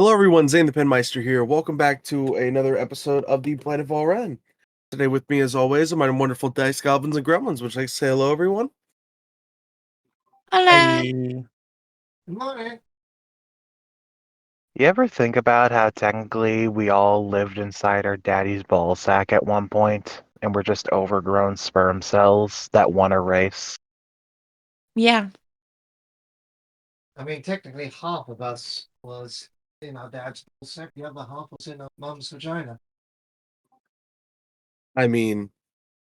Hello everyone, Zane the Penmeister here. Welcome back to another episode of the Blight of Vah Ren. Today with me as always are my wonderful dice goblins and gremlins. Would you like to say hello everyone? Hello. Good Morning. You ever think about how technically we all lived inside our daddy's ball sack at one point, and we're just overgrown sperm cells that want to race? Yeah. I mean, technically, half of us was in our dad's sack. The other half was in our mum's vagina. I mean,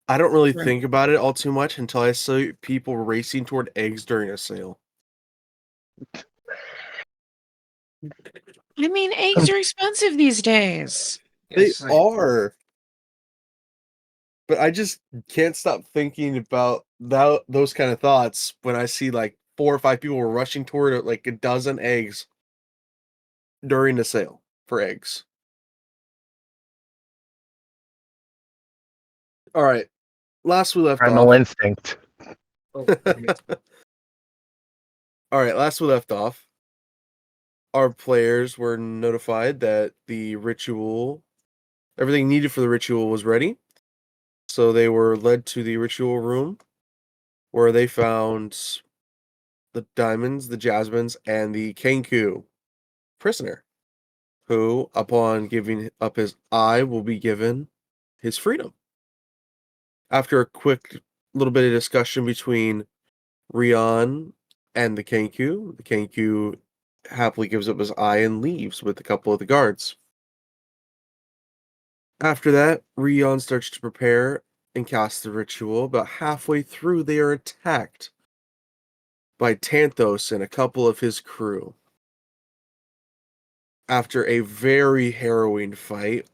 I don't really Right. think about it all too much until I see people racing toward eggs during a sale. I mean, eggs are expensive these days. They Yes, are. But I just can't stop thinking about those kind of thoughts when I see like 4 or 5 people rushing toward like a dozen eggs during the sale for eggs. All right. Last we left Primal off. instinct. Oh, All right, last we left off, our players were notified that everything needed for the ritual was ready. So they were led to the ritual room where they found the diamonds, the jasmines, and the Kenku prisoner, who, upon giving up his eye, will be given his freedom. After a quick little bit of discussion between Rion and the Kenku happily gives up his eye and leaves with a couple of the guards. After that, Rion starts to prepare and cast the ritual. About halfway through, they are attacked by Tanthos and a couple of his crew. After a very harrowing fight,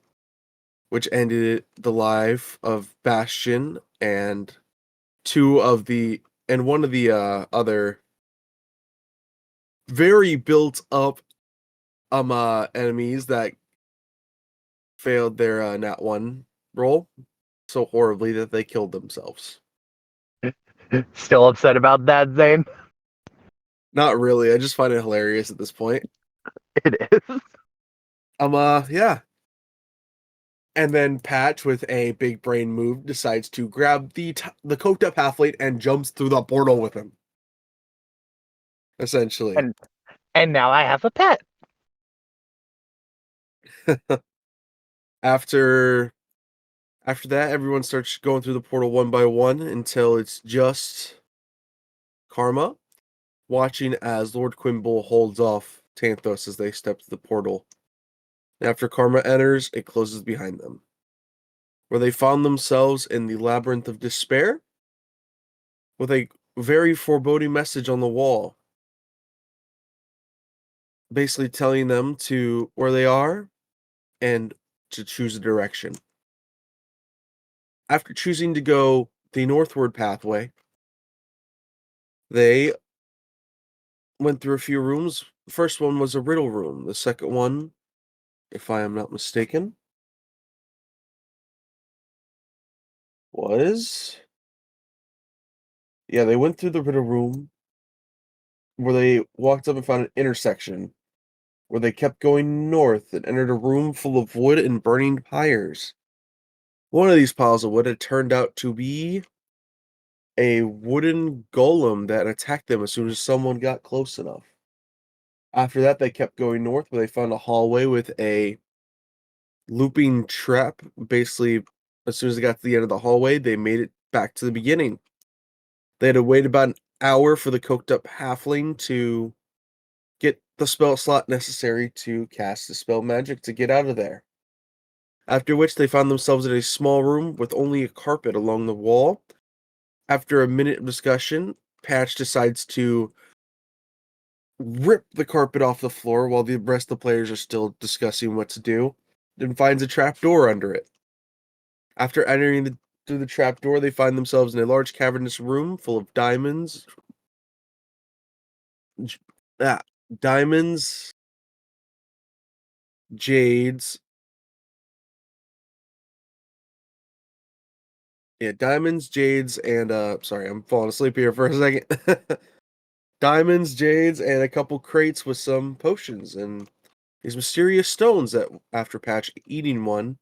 which ended the life of Bastion and one of the other very built up enemies that failed their nat 1 roll so horribly that they killed themselves. Still upset about that, Zane? Not really. I just find it hilarious at this point. It is. Yeah. And then Patch, with a big brain move, decides to grab the coked up halfling and jumps through the portal with him. Essentially. And now I have a pet. After that, everyone starts going through the portal one by one until it's just Karma, watching as Lord Quimble holds off Tanthos as they step to the portal. After Karma enters, it closes behind them, where they found themselves in the Labyrinth of Despair with a very foreboding message on the wall, basically telling them to where they are and to choose a direction. After choosing to go the northward pathway, they went through a few rooms. The first one was a riddle room. The second one, if I am not mistaken, was... Yeah, they went through the riddle room where they walked up and found an intersection where they kept going north and entered a room full of wood and burning pyres. One of these piles of wood had turned out to be a wooden golem that attacked them as soon as someone got close enough. After that, they kept going north where they found a hallway with a looping trap. Basically, as soon as they got to the end of the hallway, they made it back to the beginning. They had to wait about an hour for the coked up halfling to get the spell slot necessary to cast the spell magic to get out of there. After which they found themselves in a small room with only a carpet along the wall. After a minute of discussion, Patch decides to rip the carpet off the floor while the rest of the players are still discussing what to do, and finds a trapdoor under it. After entering through the trapdoor, they find themselves in a large cavernous room full of diamonds. Diamonds, jades. Yeah, diamonds, jades, and sorry, I'm falling asleep here for a second. Diamonds, jades, and a couple crates with some potions and these mysterious stones that, after Patch eating one,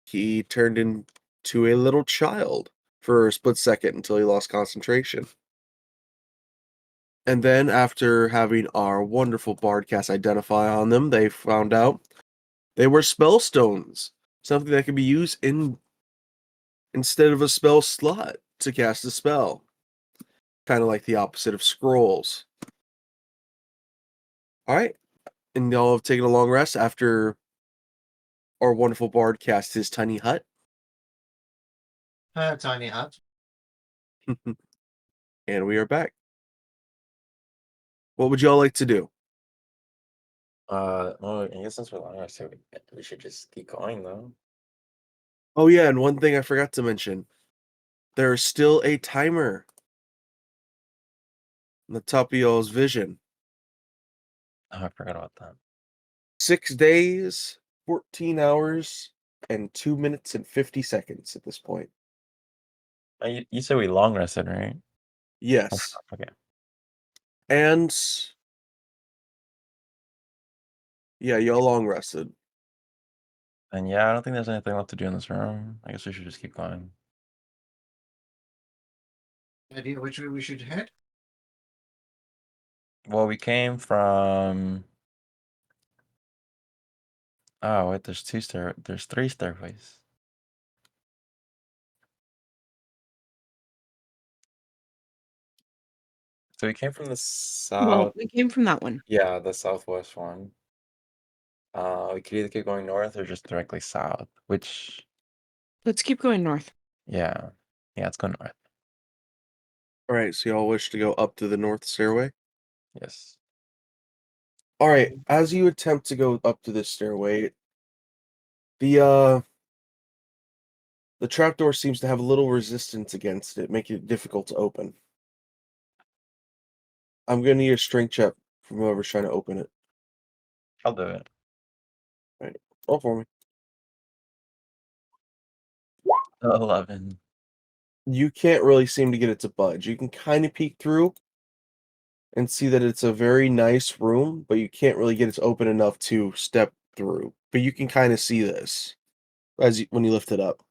he turned into a little child for a split second until he lost concentration. And then, after having our wonderful Bardcast identify on them, they found out they were spell stones, something that can be used instead of a spell slot to cast a spell. Kind of like the opposite of scrolls. Alright, and y'all have taken a long rest after our wonderful bard cast his tiny hut. Tiny hut. And we are back. What would y'all like to do? Well, I guess since we're long rested, we should just keep going though. Oh yeah, and one thing I forgot to mention. There's still a timer on the top of y'all's vision. Oh, I forgot about that. 6 days, 14 hours, and 2 minutes and 50 seconds at this point. You said we long rested, right? Yes. Okay. And yeah, y'all long rested. And yeah, I don't think there's anything left to do in this room. I guess we should just keep going. Idea which way we should head? Well, we came from. Oh wait, there's three stairways. So we came from the Well, south. we came from that one. Yeah, the southwest one. We could either keep going north or just directly south. Which, Let's keep going north. yeah, let's go north. Alright, so y'all wish to go up to the north stairway? Yes. Alright, as you attempt to go up to this stairway, the trapdoor seems to have a little resistance against it, making it difficult to open. I'm gonna need a strength check from whoever's trying to open it. I'll do it. Roll for me. 11. You can't really seem to get it to budge. You can kind of peek through and see that it's a very nice room, but you can't really get it to open enough to step through. But you can kind of see this when you lift it up.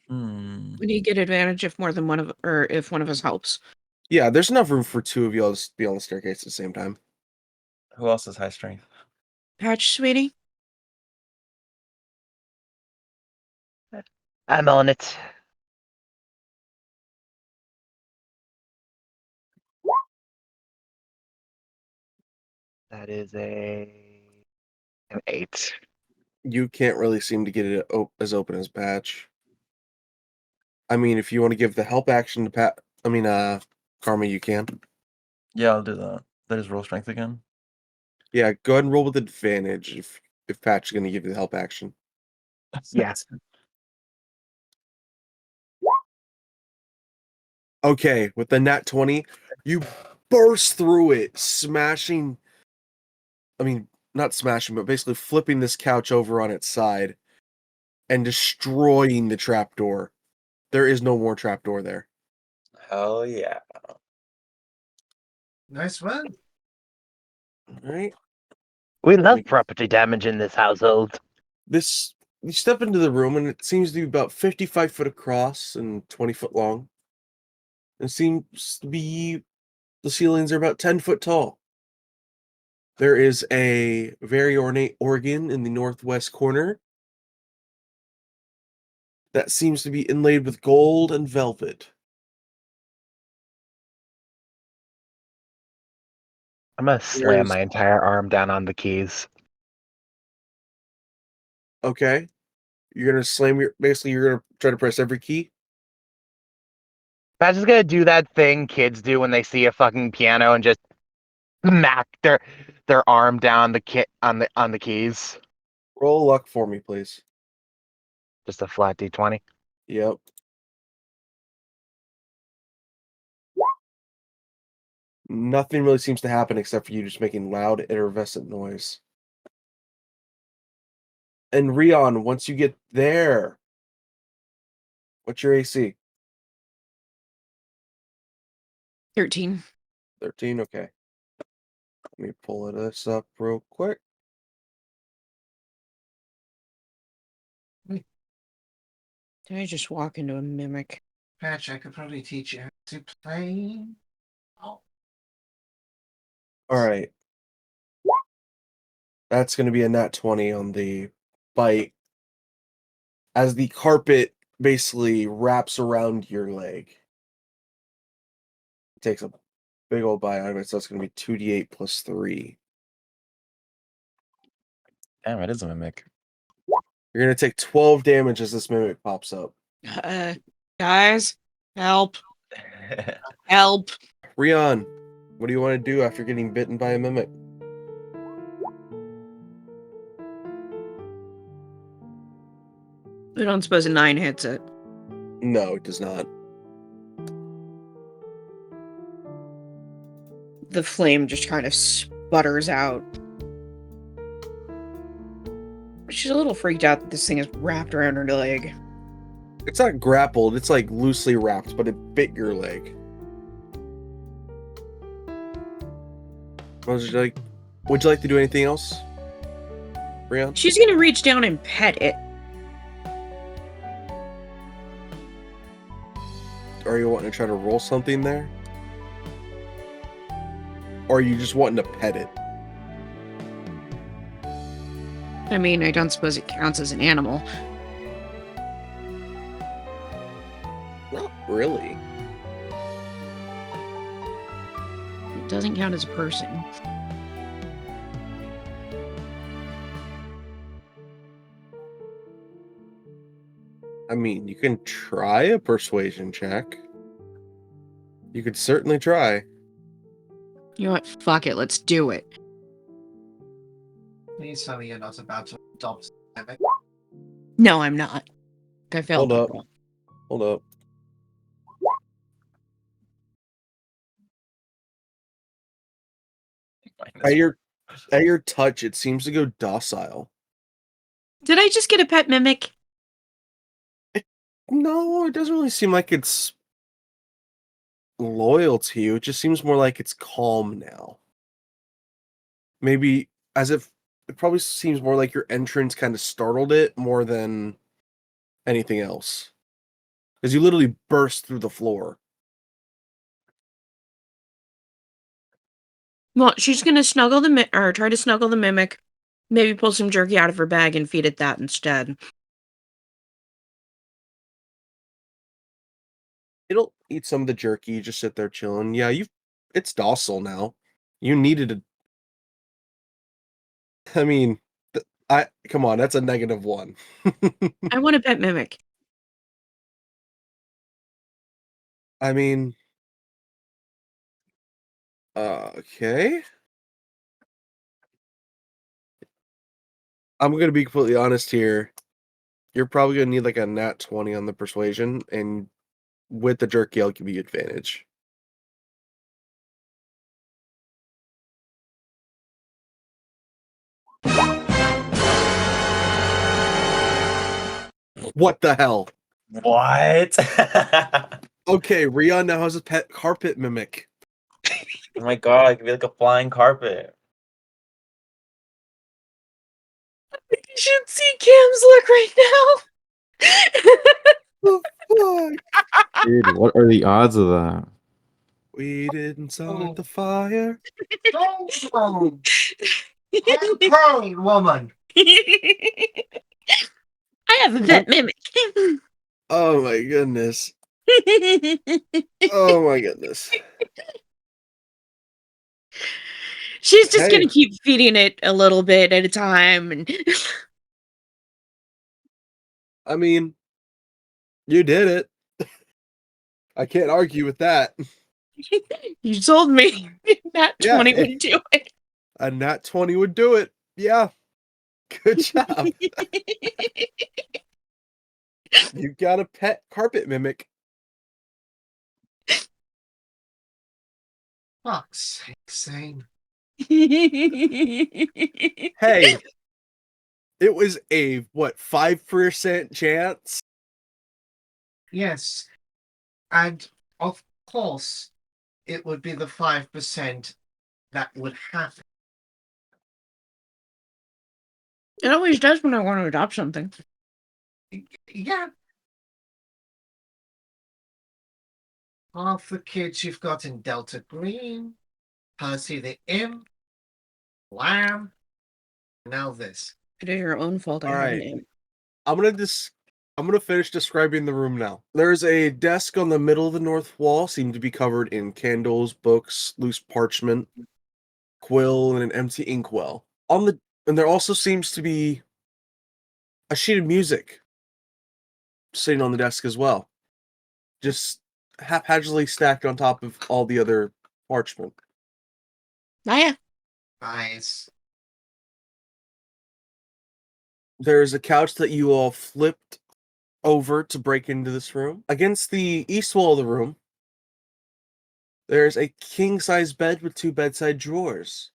Hmm. We need to get advantage if more than one of, or if one of us helps. Yeah, there's enough room for two of y'all to be on the staircase at the same time. Who else has high strength? Patch, sweetie. I'm on it. That is an 8. You can't really seem to get it as open as Patch. I mean, if you want to give the help action to Karma, you can. Yeah, I'll do that. That is roll strength again. Yeah, go ahead and roll with advantage if Patch is going to give you the help action. Yes. Okay, with the nat 20, you burst through it, smashing. I mean, not smashing, but basically flipping this couch over on its side and destroying the trapdoor. There is no more trapdoor there. Hell yeah. Nice one. All right. We love Like- property damage in this household. You step into the room and it seems to be about 55 foot across and 20 foot long. It seems to be the ceilings are about 10 foot tall. There is a very ornate organ in the northwest corner that seems to be inlaid with gold and velvet. I'm gonna slam my entire arm down on the keys. Okay. You're gonna you're gonna try to press every key. I'm just gonna do that thing kids do when they see a fucking piano and just smack their arm down on the keys. Roll luck for me, please. Just a flat D20. Yep. Nothing really seems to happen except for you just making loud, effervescent noise. And Rion, once you get there, what's your AC? 13. 13, okay. me pull this up real quick. Did I just walk into a mimic? Patch, I could probably teach you how to play. Oh, All right. That's going to be a nat 20 on the bite. As the carpet basically wraps around your leg. It takes a big old bite out of it, so it's going to be 2d8 plus 3. Damn, it is a mimic. You're going to take 12 damage as this mimic pops up. Guys, help. Help. Rion, what do you want to do after getting bitten by a mimic? I don't suppose a 9 hits it. No, it does not. The flame just kind of sputters out. She's a little freaked out that this thing is wrapped around her leg. It's not grappled, it's like loosely wrapped, but it bit your leg. Would you like to do anything else, Rion? She's gonna reach down and pet it. Are you wanting to try to roll something there? Or are you just wanting to pet it? I mean, I don't suppose it counts as an animal. Not really. It doesn't count as a person. I mean, you can try a persuasion check. You could certainly try. You know what? Fuck it, let's do it. please tell me you're not about to adopt a mimic. No, I'm not. I failed. Hold that up. roll. Hold up. Minus At your touch, it seems to go docile. Did I just get a pet mimic? No, it doesn't really seem like it's loyal to you. It just seems more like it's calm now. Maybe as if it probably seems more like your entrance kind of startled it more than anything else. Because you literally burst through the floor. Well, she's gonna snuggle the or try to snuggle the mimic. Maybe pull some jerky out of her bag and feed it that instead. It'll eat some of the jerky, just sit there chilling. Yeah, it's docile now. You needed a I mean, come on, that's a -1. I want a pet mimic. I mean, okay. I'm gonna be completely honest here. You're probably gonna need like a nat 20 on the persuasion, and with the jerky, I'll give you advantage. What the hell? What? Okay, Rion now has a pet carpet mimic. Oh my god, it could be like a flying carpet. You should see Cam's look right The fuck? Dude, what are the odds of that? We didn't start the fire. Don't now. hey, woman. I have a pet mimic. Oh my goodness. Oh my goodness. She's just Hey. gonna keep feeding it a little bit at a time, and I mean, you did it. I can't argue with that. you told me that Yeah, 20 would do it. A nat 20 would do it. Yeah. Good job. You got a pet carpet mimic. Fuck's sake, Zane. Hey, it was a, what, 5% chance? Yes. And of course, it would be the 5% that would happen. It always does when I want to adopt something. Yeah. Half the kids you've got in Delta Green, Percy the Imp, Lamb, and now this. It is your own fault I All have an right. imp. I'm gonna finish describing the room now. There's a desk on the middle of the north wall, seemed to be covered in candles, books, loose parchment, quill, and an empty inkwell. And there also seems to be a sheet of music sitting on the desk as well, just haphazardly stacked on top of all the other parchment. Naya, Nice. There's a couch that you all flipped over to break into this room. Against the east wall of the room, there's a king-size bed with 2 bedside drawers,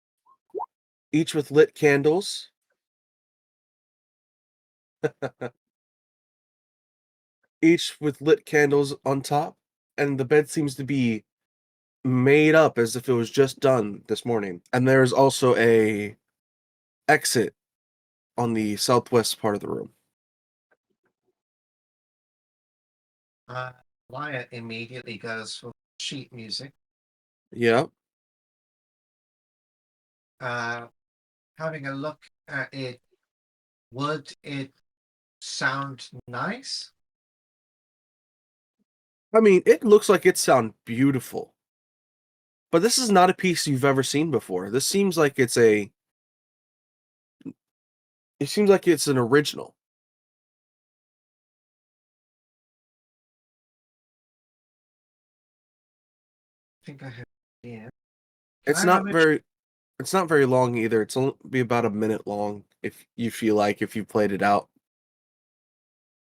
each with lit candles. Each with lit candles on top, and the bed seems to be made up as if it was just done this morning. And there's also a exit on the southwest part of the room. Wyatt immediately goes for sheet music. Yep. Having a look at it, would it sound nice? I mean, it looks like it sounds beautiful. But this is not a piece you've ever seen before. This seems like it's an original. I think I have. Yeah. It's not very long either. It's only be about a minute long if you feel like if you played it out.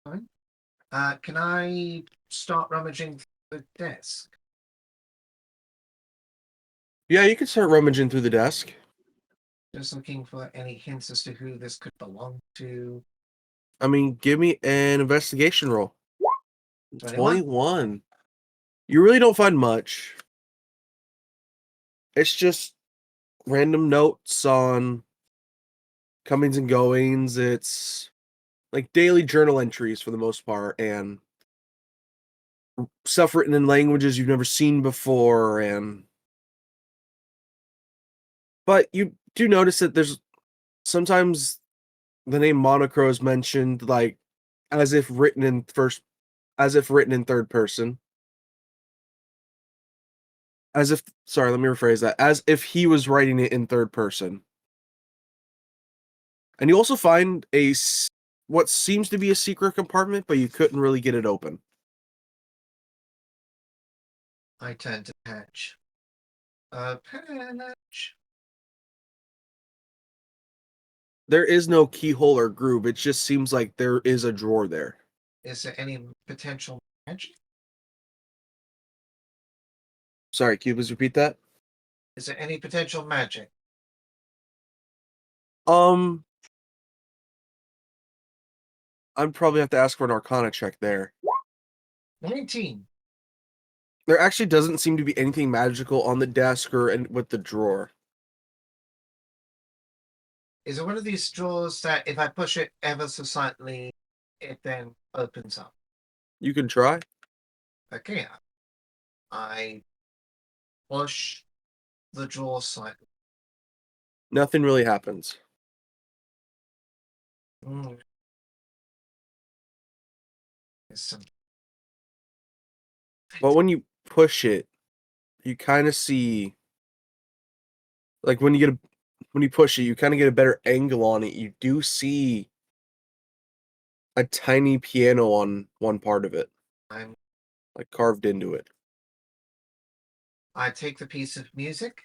Can I start rummaging the desk? Yeah, you can start rummaging through the desk. Just looking for any hints as to who this could belong to. I mean, give me an investigation roll. 21. 21. You really don't find much. It's just random notes on comings and goings. It's like daily journal entries for the most part, and stuff written in languages you've never seen before. But you do notice that there's sometimes the name Monocro is mentioned, like as if written in third person. Sorry, let me rephrase that. As if he was writing it in third person. And you also find what seems to be a secret compartment, but you couldn't really get it open. I turn to Patch. Patch. There is no keyhole or groove. It just seems like there is a drawer there. Is there any potential magic? Sorry, Cubas, repeat that. Is there any potential magic? I'd probably have to ask for an Arcana check there. 19. There actually doesn't seem to be anything magical on the desk or with the drawer. Is it one of these drawers that if I push it ever so slightly, it then opens up? You can try. Okay. I push the drawer slightly. Nothing really happens. There's some. But when you push it, you kind of see, like when you push it, you kind of get a better angle on it. You do see a tiny piano on one part of it, I'm like carved into it. I take the piece of music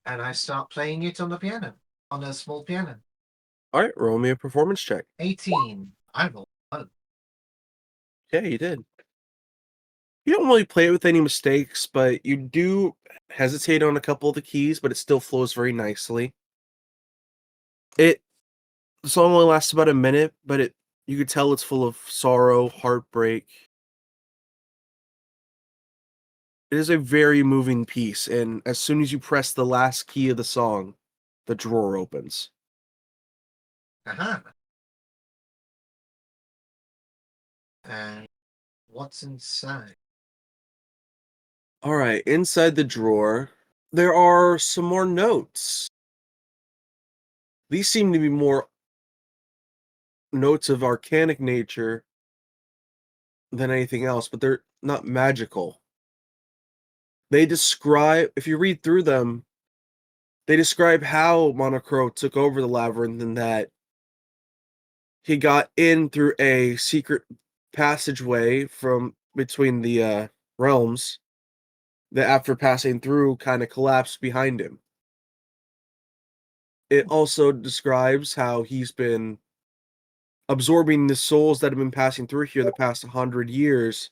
and I start playing it on the piano, on a small piano. All right, roll me a performance check. 18. I rolled. Yeah, you did. You don't really play it with any mistakes, but you do hesitate on a couple of the keys, but it still flows very nicely. The song only lasts about a minute, but you could tell it's full of sorrow, heartbreak. It is a very moving piece, and as soon as you press the last key of the song, the drawer opens. Aha. And what's inside? All right, inside the drawer, there are some more notes. These seem to be more notes of arcanic nature than anything else, but they're not magical. They describe, if you read through them, they describe how Monocro took over the labyrinth and that he got in through a secret passageway from between the realms that after passing through kind of collapsed behind him. It also describes how he's been absorbing the souls that have been passing through here the past 100 years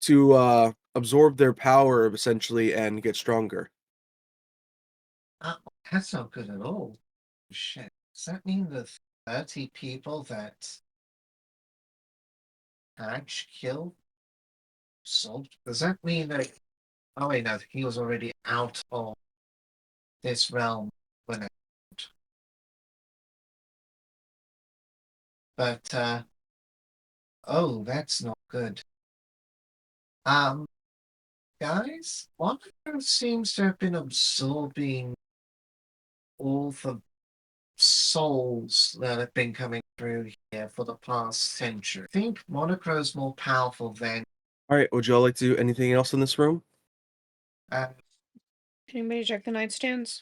to absorb their power essentially and get stronger. Oh, that's not good at all. Shit. Does that mean the 30 people that Hatch killed? Solved? Does that mean that. Oh, wait, no, he was already out of this realm when it. But, oh, that's not good. Guys, one of them seems to have been absorbing all the souls that have been coming through here for the past century. I think Monocro's more powerful than. All right, would y'all like to do anything else in this room? Uh, Can anybody check the nightstands?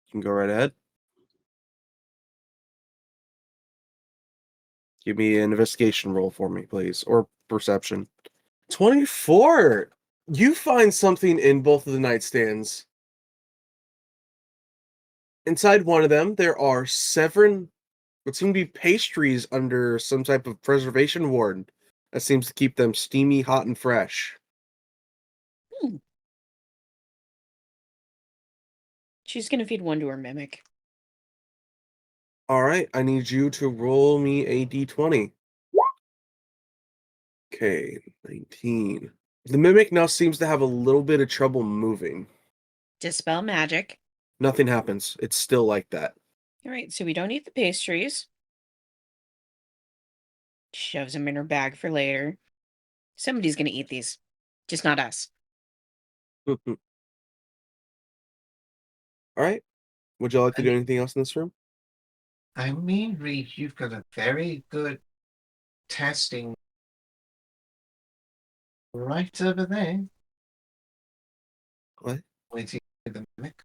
You can go right ahead. Give me an investigation roll for me, please, or perception. 24! You find something in both of the nightstands. Inside one of them, there are 7 what seem to be pastries under some type of preservation ward that seems to keep them steamy, hot, and fresh. She's gonna feed one to her mimic. All right, I need you to roll me a d20. Okay, 19. The mimic now seems to have a little bit of trouble moving. Dispel magic. Nothing happens. It's still like that. All right, so we don't eat the pastries. Shoves them in her bag for later. Somebody's gonna eat these, just not us. All right. Would y'all like to do anything else in this room? I mean, Reed, you've got a very good testing right over there. What? Waiting for the mimic.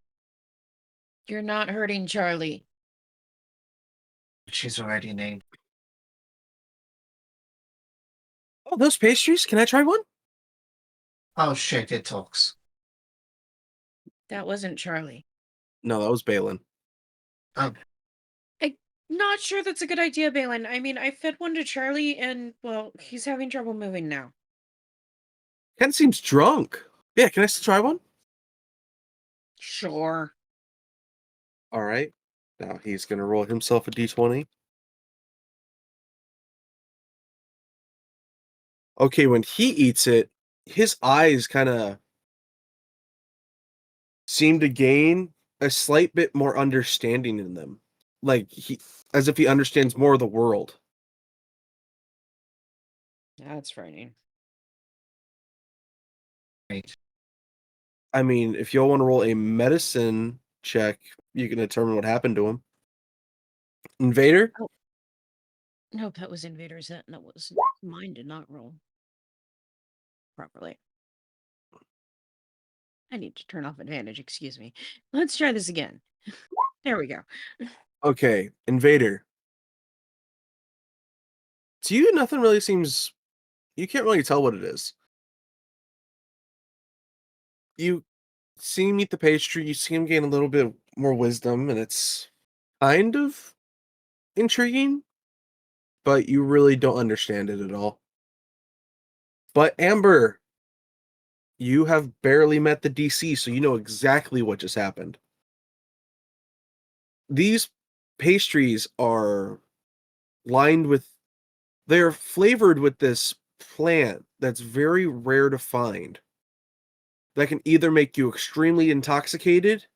You're not hurting Charlie. She's already named. Oh, those pastries? Can I try one? Oh shit, it talks. That wasn't Charlie. No, that was Balin. Oh, Not sure that's a good idea, Balin. I mean, I fed one to Charlie and, well, he's having trouble moving now. Ken seems drunk. Yeah, can I still try one? Sure. All right. Now he's going to roll himself a d20. Okay, when he eats it, his eyes kind of seem to gain a slight bit more understanding in them. Like as if he understands more of the world. That's frightening. great. I mean, if y'all want to roll a medicine check, you can determine what happened to him. Invader? Nope, that was Invader's. That was mine. Did not roll properly. I need to turn off advantage. Excuse me. Let's try this again. There we go. Okay, Invader. To you, nothing really seems. You can't really tell what it is. You see him eat the pastry, you see him gain a little bit more wisdom, and it's kind of intriguing, but you really don't understand it at all. But Amber, you have barely met the DC, so you know exactly what just happened. These pastries are lined with, they're flavored with this plant that's very rare to find. that can either make you extremely intoxicated,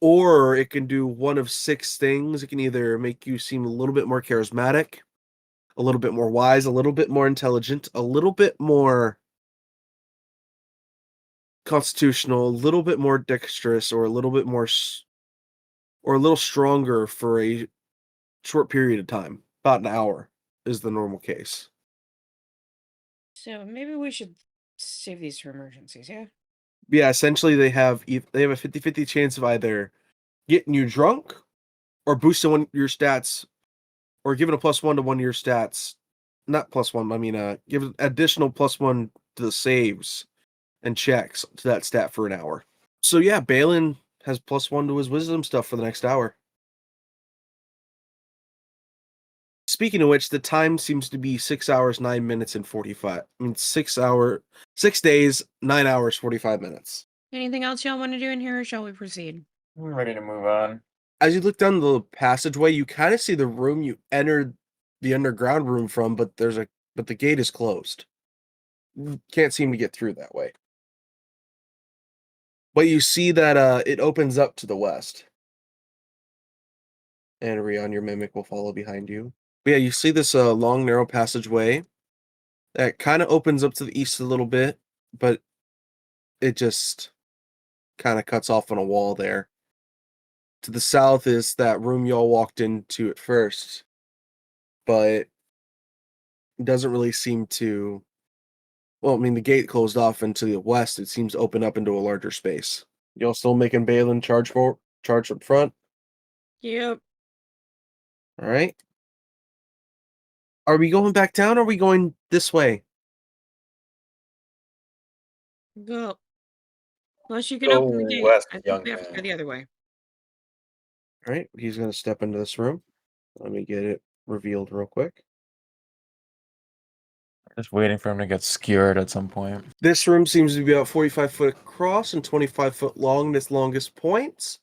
or it can do one of 6 things. It can either make you seem a little bit more charismatic, a little bit more wise, a little bit more intelligent, a little bit more constitutional, a little bit more dexterous, or a little bit more or a little stronger for a short period of time. About an hour is the normal case. So maybe we should save these for emergencies, yeah? Yeah, essentially they have a 50-50 chance of either getting you drunk or boosting your stats, or giving a +1 to one of your stats. Not +1, I mean, give an additional +1 to the saves and checks to that stat for an hour. So yeah, Balin has +1 to his wisdom stuff for the next hour. Speaking of which, the time seems to be 6 hours, 9 minutes, and 45. I mean, 6 days, 9 hours, 45 minutes. Anything else y'all want to do in here, or shall we proceed? I'm ready to move on. As you look down the passageway, you kind of see the room you entered the underground room from, but the gate is closed. You can't seem to get through that way. But you see that it opens up to the west. And Rion, your mimic, will follow behind you. But yeah, you see this long, narrow passageway that kind of opens up to the east a little bit, but it just kind of cuts off on a wall there. To the south is that room y'all walked into at first, but it doesn't really seem to. Well, I mean, the gate closed off, and to the west, it seems to open up into a larger space. Y'all still making Balin charge up front? Yep. All right. Are we going back down, or are we going this way? Go. Unless you can Go open the gate. west, I think young we have to man. go the other way. All right, he's going to step into this room. Let me get it revealed real quick. Just waiting for him to get skewered at some point. This room seems to be about 45 foot across and 25 foot long at its longest points.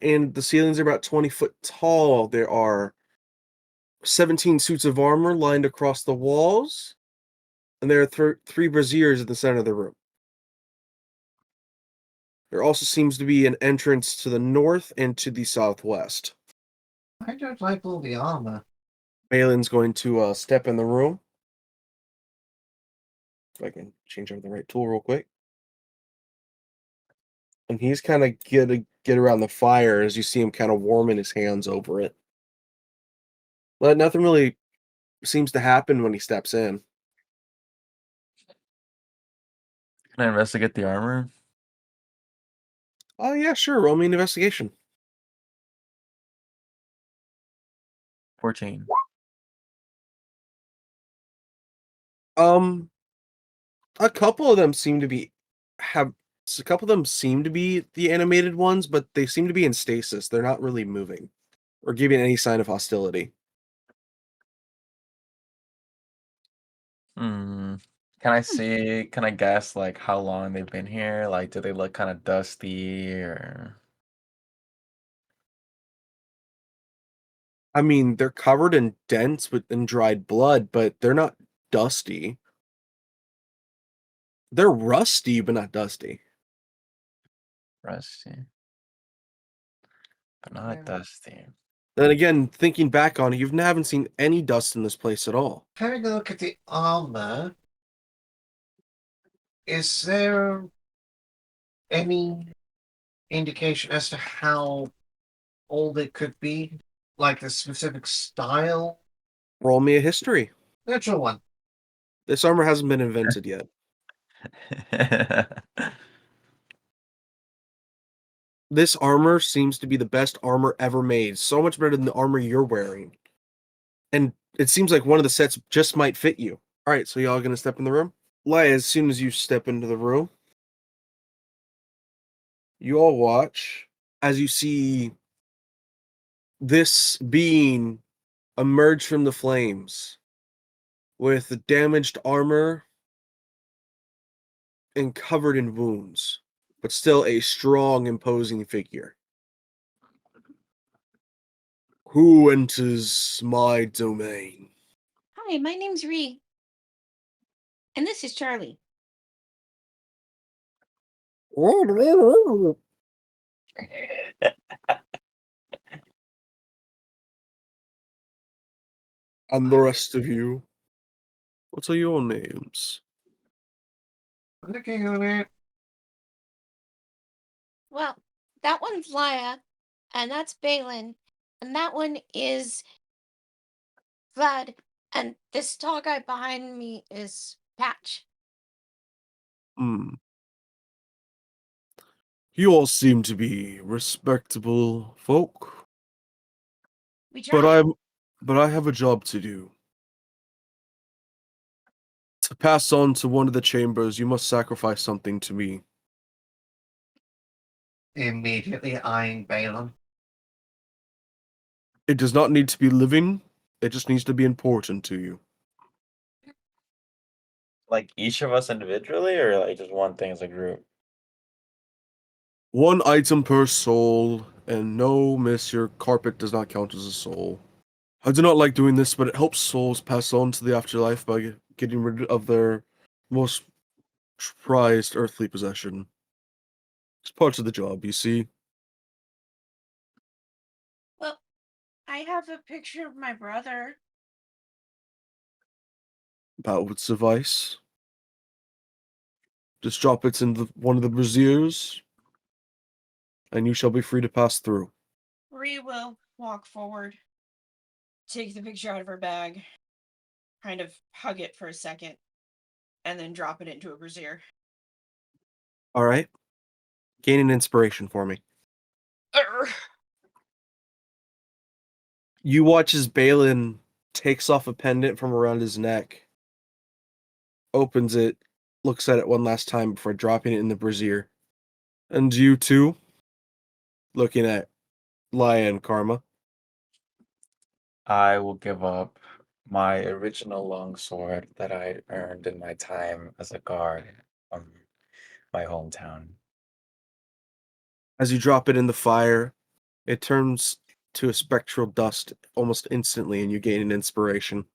And the ceilings are about 20 foot tall. There are 17 suits of armor lined across the walls. And there are 3 braziers in the center of the room. There also seems to be an entrance to the north and to the southwest. I don't like all the armor. Balin's going to step in the room. If I can change over the right tool real quick. And he's kind of get around the fire as you see him kind of warming his hands over it. But nothing really seems to happen when he steps in. Can I investigate the armor? Oh yeah, sure. Roll me an investigation. 14. A couple of them seem to be the animated ones, but they seem to be in stasis. They're not really moving or giving any sign of hostility. Hmm. Can I guess like how long they've been here? Like, do they look kind of dusty or? I mean, they're covered in dents and dried blood, but they're not dusty. They're rusty, but not dusty. Rusty, but not Yeah. dusty. Then again, thinking back on it, you haven't seen any dust in this place at all. Having a look at the armor, is there any indication as to how old it could be? Like the specific style? Roll me a history. Natural one. This armor hasn't been invented yet. This armor seems to be the best armor ever made. So much better than the armor you're wearing. And it seems like one of the sets just might fit you. All right, so y'all gonna step in the room? Lai, as soon as you step into the room, you all watch as you see this being emerge from the flames with damaged armor and covered in wounds, but still a strong, imposing figure. Who enters my domain? Hi, my name's Ree. And this is Charlie. And the rest of you, what are your names? Looking on it. Well, that one's Laya, and that's Balin, and that one is Vlad, and this tall guy behind me is Patch. Hmm. You all seem to be respectable folk, We but try. I have a job to do. To pass on to one of the chambers, you must sacrifice something to me. Immediately eyeing Balin. It does not need to be living, it just needs to be important to you. Like each of us individually, or like just one thing as a group? One item per soul, and no, miss, your carpet does not count as a soul. I do not like doing this, but it helps souls pass on to the afterlife by getting rid of their most prized earthly possession. It's part of the job, you see. Well, I have a picture of my brother. That would suffice. Just drop it in one of the braziers, and you shall be free to pass through. Bree will walk forward, take the picture out of her bag, kind of hug it for a second, and then drop it into a brazier. All right. Gain an inspiration for me. You watch as Balin takes off a pendant from around his neck, opens it, looks at it one last time before dropping it in the brazier. And you too, looking at Laya and Karma. I will give up my original longsword that I earned in my time as a guard from my hometown. As you drop it in the fire, it turns to a spectral dust almost instantly, and you gain an inspiration.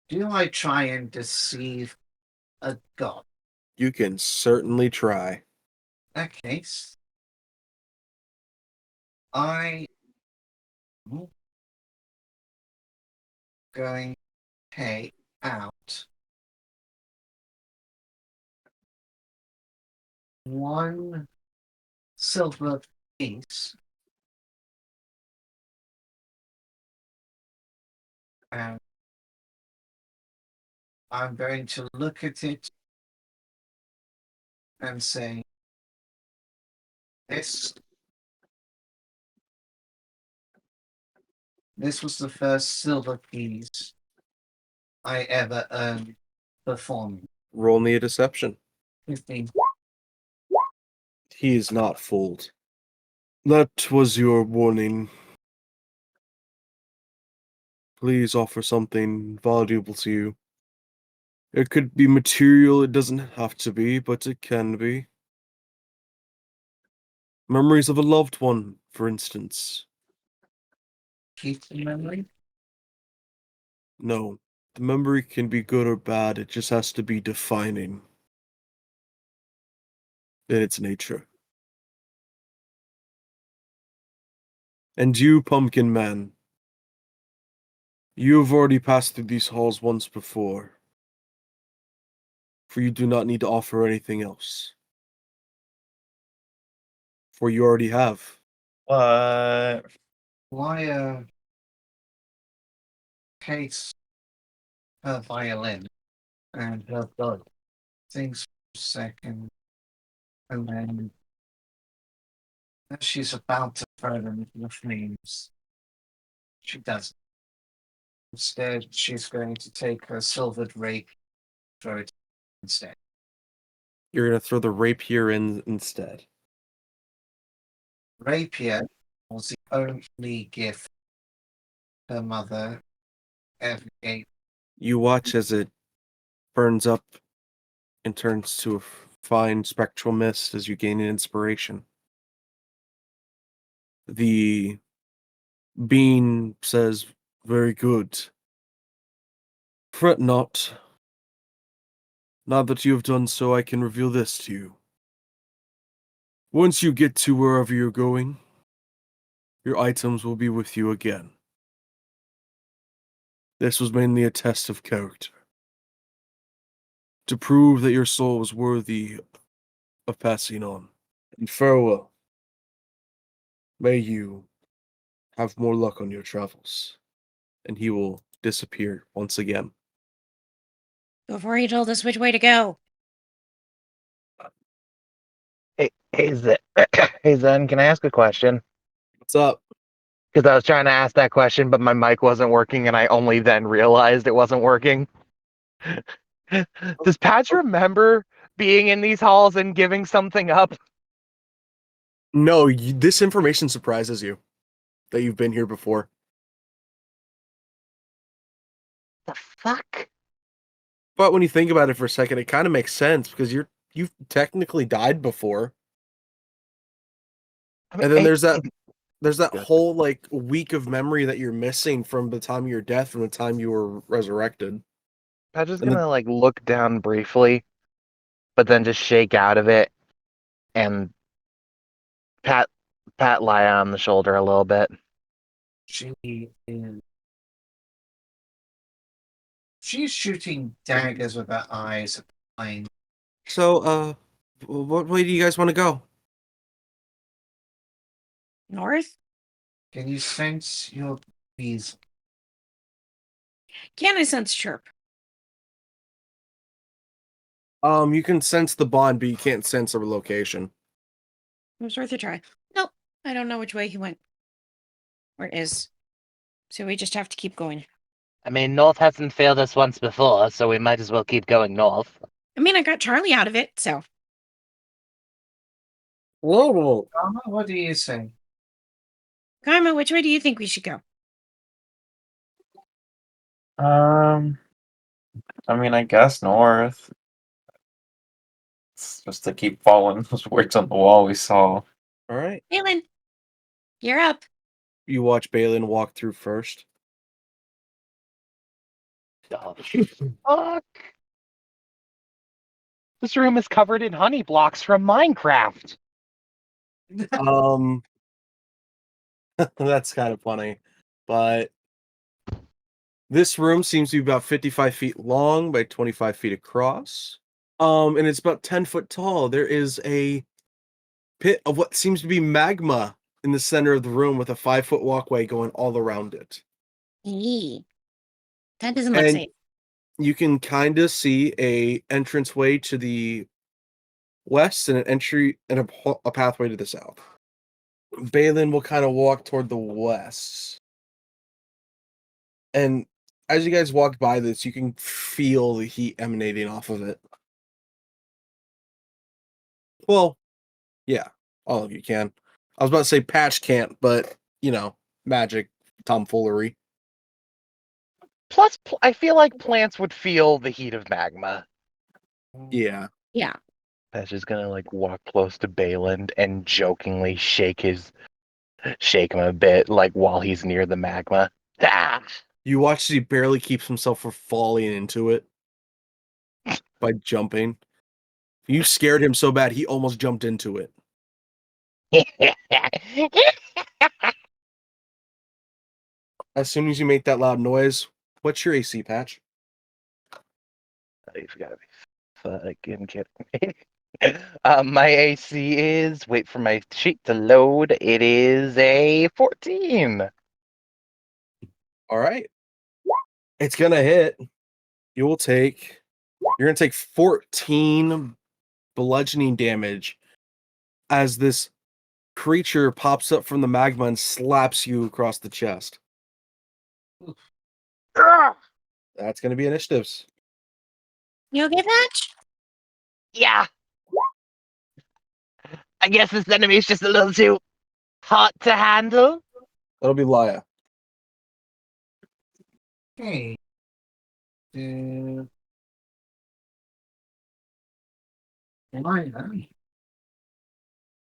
Do I try and deceive a god? You can certainly try. In that case, I am going to pay out one silver piece, and I'm going to look at it and say, this was the first silver piece I ever earned performing. Roll me a deception. 15. He is not fooled. That was your warning. Please offer something valuable to you. It could be material, it doesn't have to be, but it can be. Memories of a loved one, for instance. Keep the memory. No, the memory can be good or bad, it just has to be defining in its nature. And you, Pumpkin Man, you have already passed through these halls once before, for you do not need to offer anything else. For you already have. What? Why takes her violin and her blood. Thinks for a second, and then as she's about to throw them into the flames, she doesn't. Instead, she's going to take her silvered rake, throw it instead. You're gonna throw the rapier in instead. Rapier was the only gift her mother ever gave. You watch as it burns up and turns to a fine spectral mist as you gain an inspiration. The being says, "Very good. Fret not. Now that you have done so, I can reveal this to you. Once you get to wherever you're going, your items will be with you again. This was mainly a test of character, to prove that your soul was worthy of passing on. And farewell. May you have more luck on your travels. And he will disappear once again. Before he told us which way to go. Hey, hey Zen, can I ask a question? What's up? Because I was trying to ask that question, but my mic wasn't working, and I only then realized it wasn't working. Does Patch remember being in these halls and giving something up? No, this information surprises you that you've been here before. The fuck? But when you think about it for a second, it kind of makes sense because you've technically died before. I mean, And then hey, there's that Good. whole like week of memory that you're missing from the time of your death from the time you were resurrected. Patch is And gonna like look down briefly, but then just shake out of it and pat Laya on the shoulder a little bit. She's shooting daggers with her eyes at the plane. so, what way do you guys want to go? North? Can you sense your bees? Can I sense chirp? You can sense the bond, but you can't sense a location. It was worth a try. Nope. I don't know which way he went. Or it is. So we just have to keep going. I mean, North hasn't failed us once before, so we might as well keep going north. I mean, I got Charlie out of it, so. Whoa. Mama, what do you say? Kaima, which way do you think we should go? I mean, I guess north. It's just to keep following those words on the wall we saw. All right. Balin, you're up. You watch Balin walk through first. Oh, fuck! This room is covered in honey blocks from Minecraft. That's kind of funny. But this room seems to be about 55 feet long by 25 feet across. And it's about 10 foot tall. There is a pit of what seems to be magma in the center of the room with a 5-foot walkway going all around it. Eee. That doesn't look And safe. you can kind of see a entranceway to the west and an entry and a pathway to the south. Balin will kind of walk toward the west. And as you guys walk by this, you can feel the heat emanating off of it. Well, yeah, all of you can. I was about to say Patch can't, but, magic tomfoolery. Plus, I feel like plants would feel the heat of magma. Yeah. Yeah. Patch is gonna like walk close to Balin and jokingly shake him a bit, like while he's near the magma. Ah! You watch as he barely keeps himself from falling into it by jumping. You scared him so bad, he almost jumped into it. As soon as you make that loud noise, what's your AC, Patch? You've got to be fucking kidding me. My AC is, wait for my sheet to load, it is a 14. All right. It's going to hit. You're going to take 14 bludgeoning damage as this creature pops up from the magma and slaps you across the chest. That's going to be initiatives. You okay, Patch? Yeah. I guess this enemy is just a little too hot to handle. That'll be Laya. Hey. Lila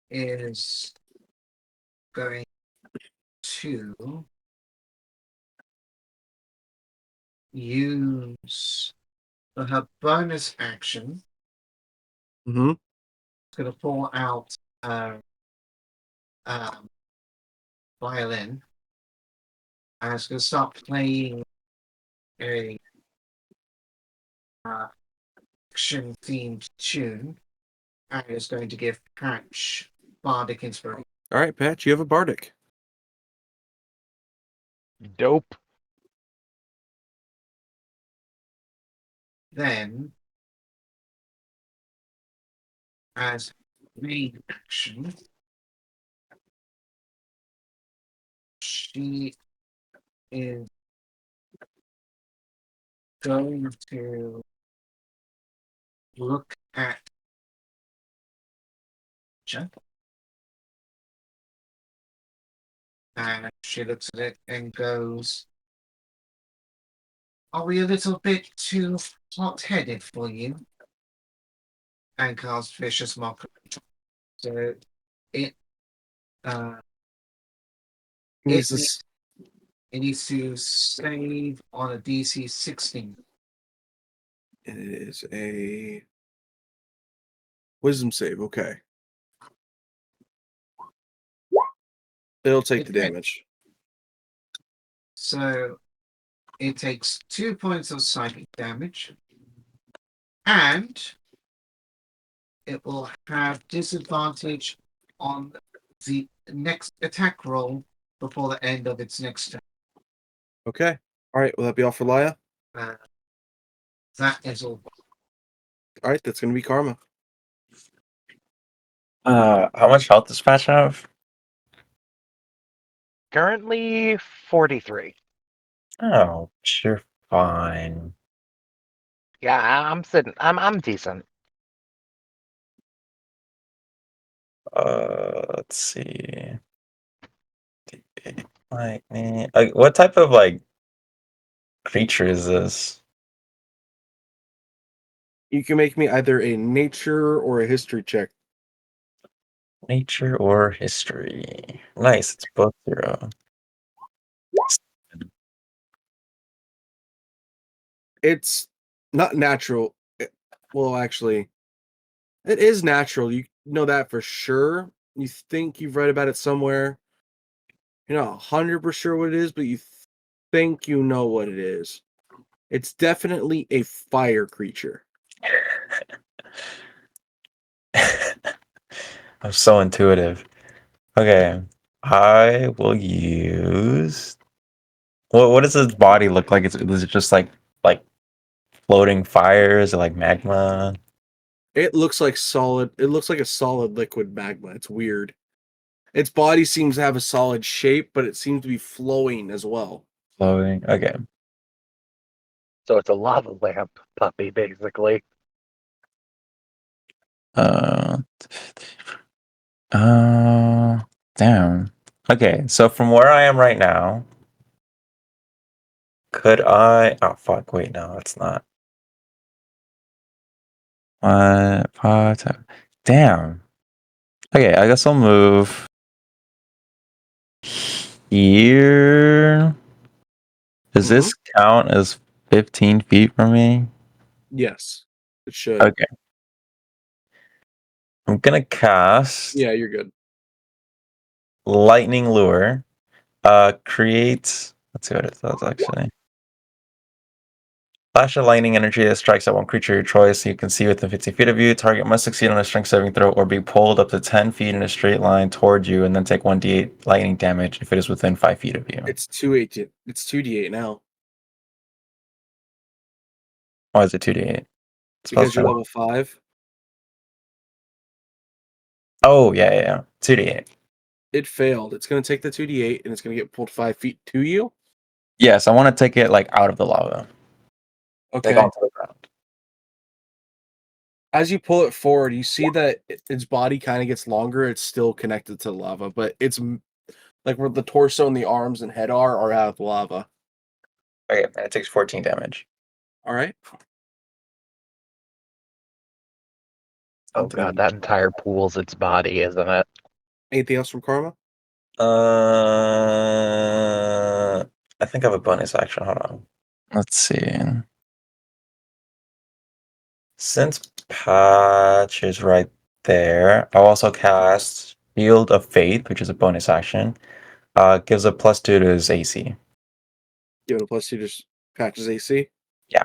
is going to use For her bonus action, Mm-hmm. it's going to pull out violin, and it's going to start playing a action themed tune, and it's going to give Patch bardic inspiration. All right, Patch, you have a bardic. Dope. Then, as main action, she is going to look at Jack, and she looks at it and goes, "Are we a little bit too hot-headed for you?" And cast vicious mockery. So it This is it needs to save on a DC 16. it is a wisdom save. Okay, it'll take the damage. So it takes 2 points of psychic damage, and it will have disadvantage on the next attack roll before the end of its next turn. Okay. All right. Will that be all for Laya? That is all. All right. That's going to be Karma. How much health does Patch have? Currently 43. Oh, you're fine. Yeah, I'm sitting. I'm decent. Let's see. Lightning. What type of creature is this? You can make me either a nature or a history check. Nature or history? Nice. It's both 0. It's not natural. Well, actually, it is natural. You know that for sure. You think you've read about it somewhere. You're not 100% sure what it is, but you think you know what it is. It's definitely a fire creature. I'm so intuitive. Okay, I will use. What does his body look like? Is it just like floating fire? Is it like magma? It looks like solid. It looks like a solid liquid magma. It's weird. Its body seems to have a solid shape, but it seems to be flowing as well. Floating. Okay. So it's a lava lamp puppy, basically. Uh. Damn. Okay, so from where I am right now, could I? Oh fuck! Wait, no, it's not. Damn. Okay, I guess I'll move here. Does this count as 15 feet from me? Yes, it should. Okay. I'm gonna cast Yeah, you're good. Lightning Lure. Create. Let's see what it does actually. Flash of lightning energy that strikes at one creature of your choice you can see within 50 feet of you. Target must succeed on a strength saving throw or be pulled up to 10 feet in a straight line toward you and then take 1d8 lightning damage if it is within 5 feet of you. It's 2d8. It's 2d8 now Why is it 2d8? because you're level 5. Oh, yeah. 2d8. It failed. It's going to take the 2d8 and it's going to get pulled 5 feet to you. Yes, I want to take it out of the lava. Okay. Onto the ground. As you pull it forward, you see that its body kind of gets longer. It's still connected to the lava, but it's like where the torso and the arms and head are out of the lava. Okay, and it takes 14 damage. All right. Oh god, that entire pool's its body, isn't it? Anything else from Karma? I think I have a bonus action. Hold on. Let's see. Since Patch is right there, I'll also cast Shield of Faith, which is a bonus action. Gives a +2 to his AC. Give it a +2 to Patch's AC? Yeah.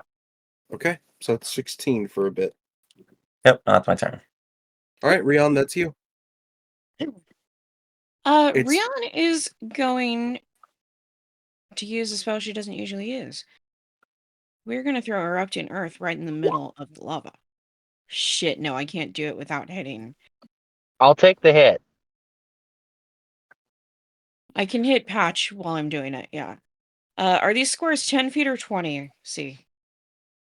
Okay, so it's 16 for a bit. Yep, that's my turn. All right, Rion, that's you. It's- Rion is going to use a spell she doesn't usually use. We're gonna throw Erupting Earth right in the middle of the lava. Shit, no, I can't do it without hitting. I'll take the hit. I can hit Patch while I'm doing it, yeah. Are these squares 10 feet or 20? See,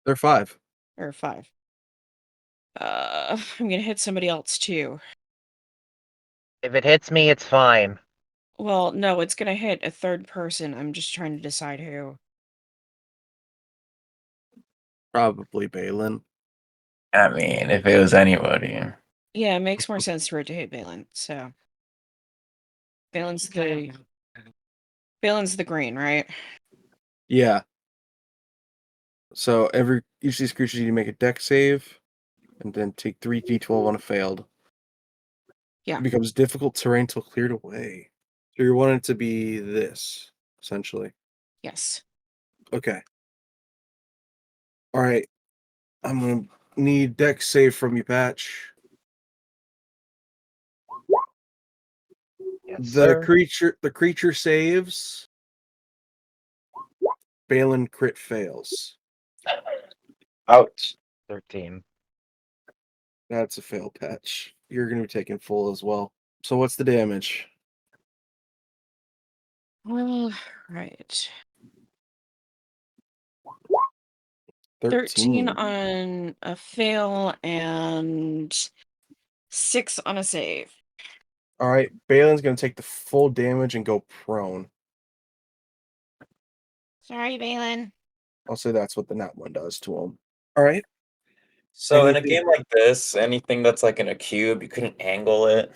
They're 5. or 5. I'm gonna hit somebody else too. If it hits me, it's fine. Well, no, it's gonna hit a third person. I'm just trying to decide who. Probably Balin. I mean, if it was anybody. Yeah, it makes more sense for it to hit Balin, so. Balin's the green, right? Yeah. So each of these creatures need to make a deck save, and then take 3d12 on a failed. Yeah. It becomes difficult terrain till cleared away. So you want it to be this, essentially. Yes. Okay. All right. I'm gonna need deck save from you, Patch. Yes, The sir. creature saves. Balin crit fails. Ouch. 13. That's a fail, Patch. You're gonna be taking full as well. So what's the damage? Well, right. 13. 13 on a fail and 6 on a save. All right, Balin's gonna take the full damage and go prone. Sorry, Balin. I'll say that's what the nat one does to him. All right. So in a Anything- game like this, anything that's like in a cube, you couldn't angle it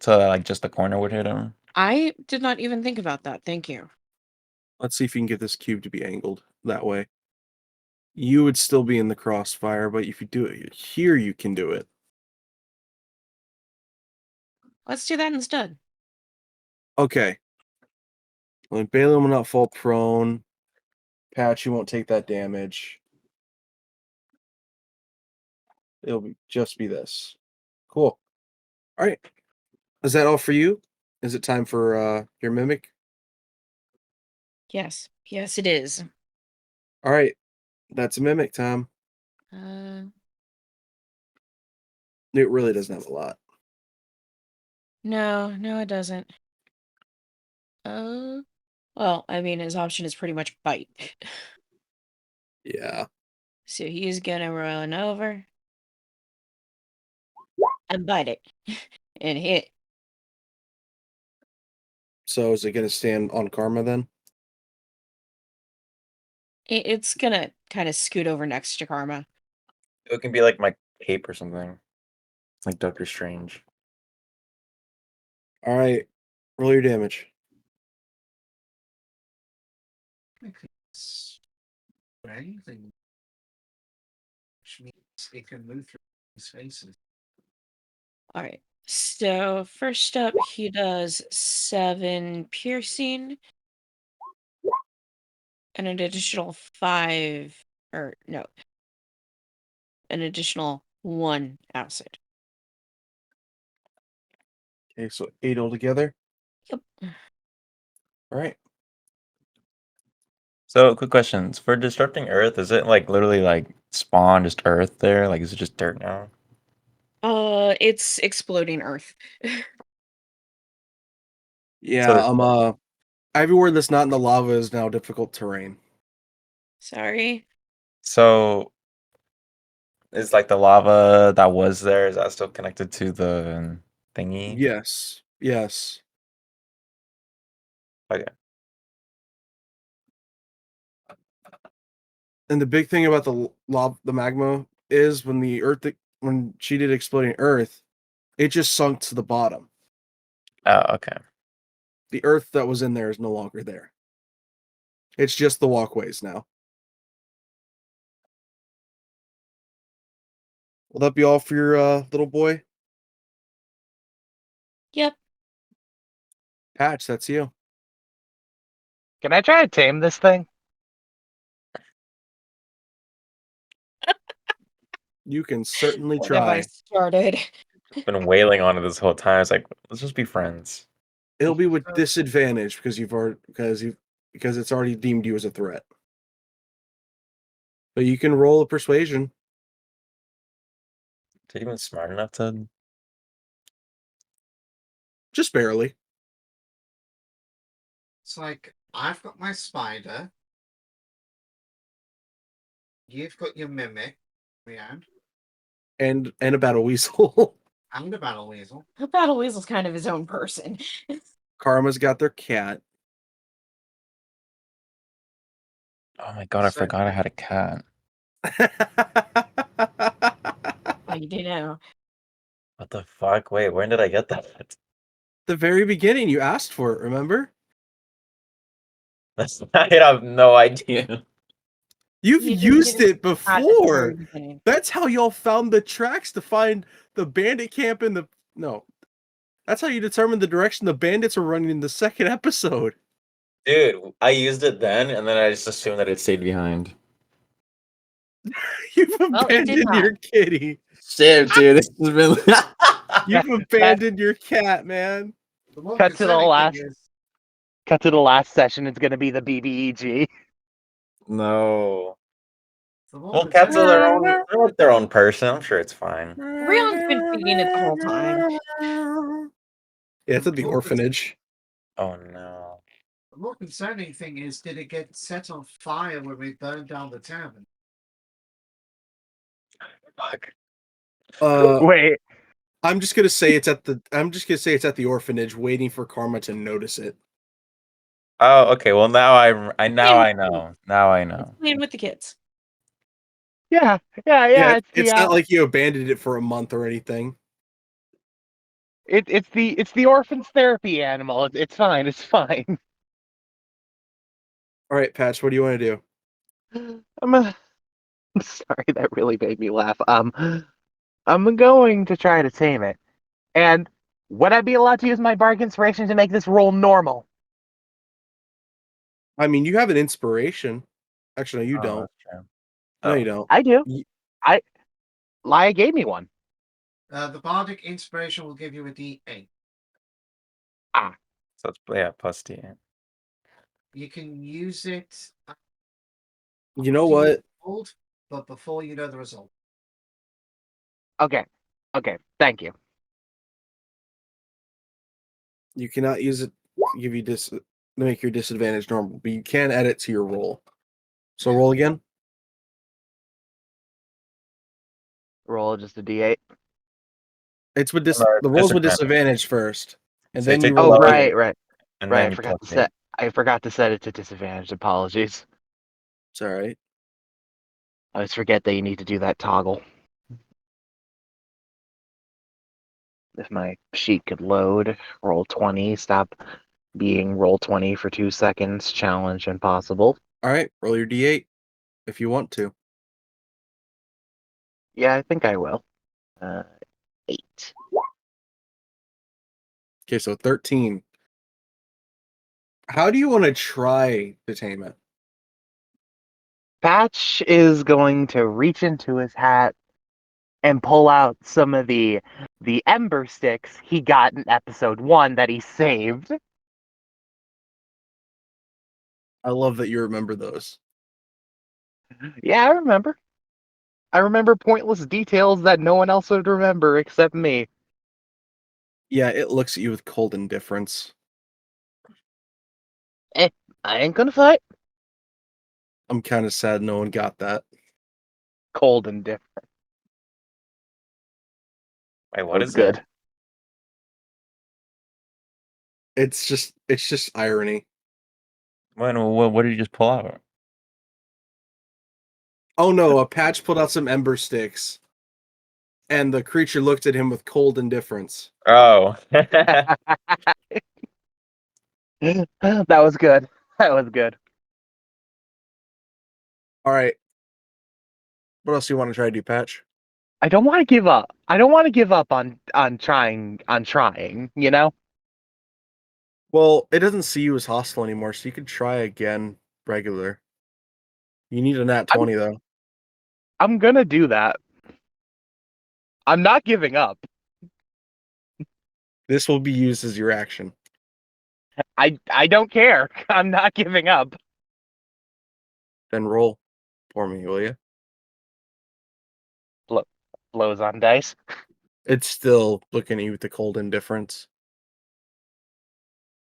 so that like just the corner would hit him. I did not even think about that. Thank you. Let's see if you can get this cube to be angled that way. You would still be in the crossfire, but if you do it here, you can do it. Let's do that instead. Okay. Well, Balin will not fall prone. Patch, you won't take that damage. It'll just be this. Cool. All right. Is that all for you? Is it time for your mimic? Yes. Yes, it is. All right. That's a mimic time. Uh, It really doesn't have a lot. no, it doesn't. Well, I mean, his option is pretty much bite. Yeah. So he's gonna run over and bite it and hit. So is it going to stand on karma then? It's gonna kind of scoot over next to Karma. It can be like my cape or something. It's like Doctor Strange. All right. Roll your damage. Anything, which means it can move through his faces. All right. So first up, he does 7 piercing, and an additional 5, or no, an additional 1 acid. Okay, so 8 altogether. Yep. All right. So quick questions. For disrupting Earth, is it like literally like spawn just Earth there? Like is it just dirt now? It's exploding Earth. Yeah, everywhere that's not in the lava is now difficult terrain. Sorry. So is like the lava that was there, is that still connected to the thingy? Yes. Yes. Okay. And the big thing about the magma is when she did exploding Earth, it just sunk to the bottom. Oh, okay. The Earth that was in there is no longer there. It's just the walkways now. Will that be all for your little boy? Yep. Patch, that's you. Can I try to tame this thing? You can certainly What have I try. started? Been wailing on it this whole time. It's like, let's just be friends. It'll be with disadvantage because because it's already deemed you as a threat. But you can roll a persuasion. Is it even smart enough to? Just barely. It's like I've got my spider. You've got your mimic, Rianne, And a battle weasel. and the battle weasel. The Battle Weasel's kind of his own person. Karma's got their cat. Oh my god, I So- forgot I had a cat. How you do know? What the fuck? Wait, when did I get that? The very beginning, you asked for it, remember? That's I have no idea. You've You did used get it At the very before. beginning. That's how y'all found the tracks to find the bandit camp in the... No. That's how you determined the direction the bandits were running in the second episode. Dude, I used it then, and then I just assumed that it stayed behind. You've Well, it did abandoned not. your kitty. Shit, dude, this has been. You've abandoned your cat, man. The more Cut to the concerning thing last- is, Cut to the last session. It's going to be the BBEG. No. the more Well, cats are concerning they're like their own person. I'm sure it's fine. Rion's been feeding it the whole time. Yeah, it's at the orphanage. Oh no. The more concerning thing is, did it get set on fire when we burned down the tavern? Fuck. Wait, I'm just gonna say it's at the orphanage, waiting for Karma to notice it. Oh, okay. Well, now I know. Now I It's know. playing with the kids. yeah. It's not like you abandoned it for a month or anything. It's the orphan's therapy animal. It's fine. It's fine. All right, Patch, what do you want to do? I'm sorry, that really made me laugh. I'm going to try to tame it. And would I be allowed to use my bark inspiration to make this roll normal? I mean, you have an inspiration. Actually, no, you Oh, don't. that's true. No, Oh. you don't. I do. Ye- Laia gave me one. The bardic inspiration will give you a D8. So it's plus D. You can use it. You know after what? rolled, but before you know the result. Okay. Thank you. You cannot use it to give you to make your disadvantage normal, but you can add it to your roll. So roll again. Roll just a D8. It's with Or the rolls with disadvantage. disadvantage first, and So you then you take the roll. Oh, lower again. right. And Right. then I you forgot plus to set. I forgot to set it to disadvantage. Apologies. It's all right. I always forget that you need to do that toggle. If my sheet could load, roll 20, stop being roll 20 for 2 seconds, challenge impossible. All right, roll your d8 if you want to. Yeah, I think I will. 8. Okay, so 13. How do you want to try to tame it? Patch is going to reach into his hat and pull out some of the ember sticks he got in episode 1 that he saved. I love that you remember those. Yeah, I remember. I remember pointless details that no one else would remember except me. Yeah, it looks at you with cold indifference. I ain't gonna fight. I'm kind of sad no one got that. Cold and different. Wait, what That's is good. it? It's just irony. What did you just pull out? Oh no, a Patch pulled out some ember sticks, and the creature looked at him with cold indifference. Oh. That was good. That was good. All right. What else do you want to try to do, Patch? I don't want to give up. I don't want to give up on trying, you know? Well, it doesn't see you as hostile anymore, so you could try again regular. You need a nat 20 though. I'm gonna do that. I'm not giving up. This will be used as your action. I don't care. I'm not giving up. Then roll for me, will you? Blows on dice. It's still looking at you with the cold indifference.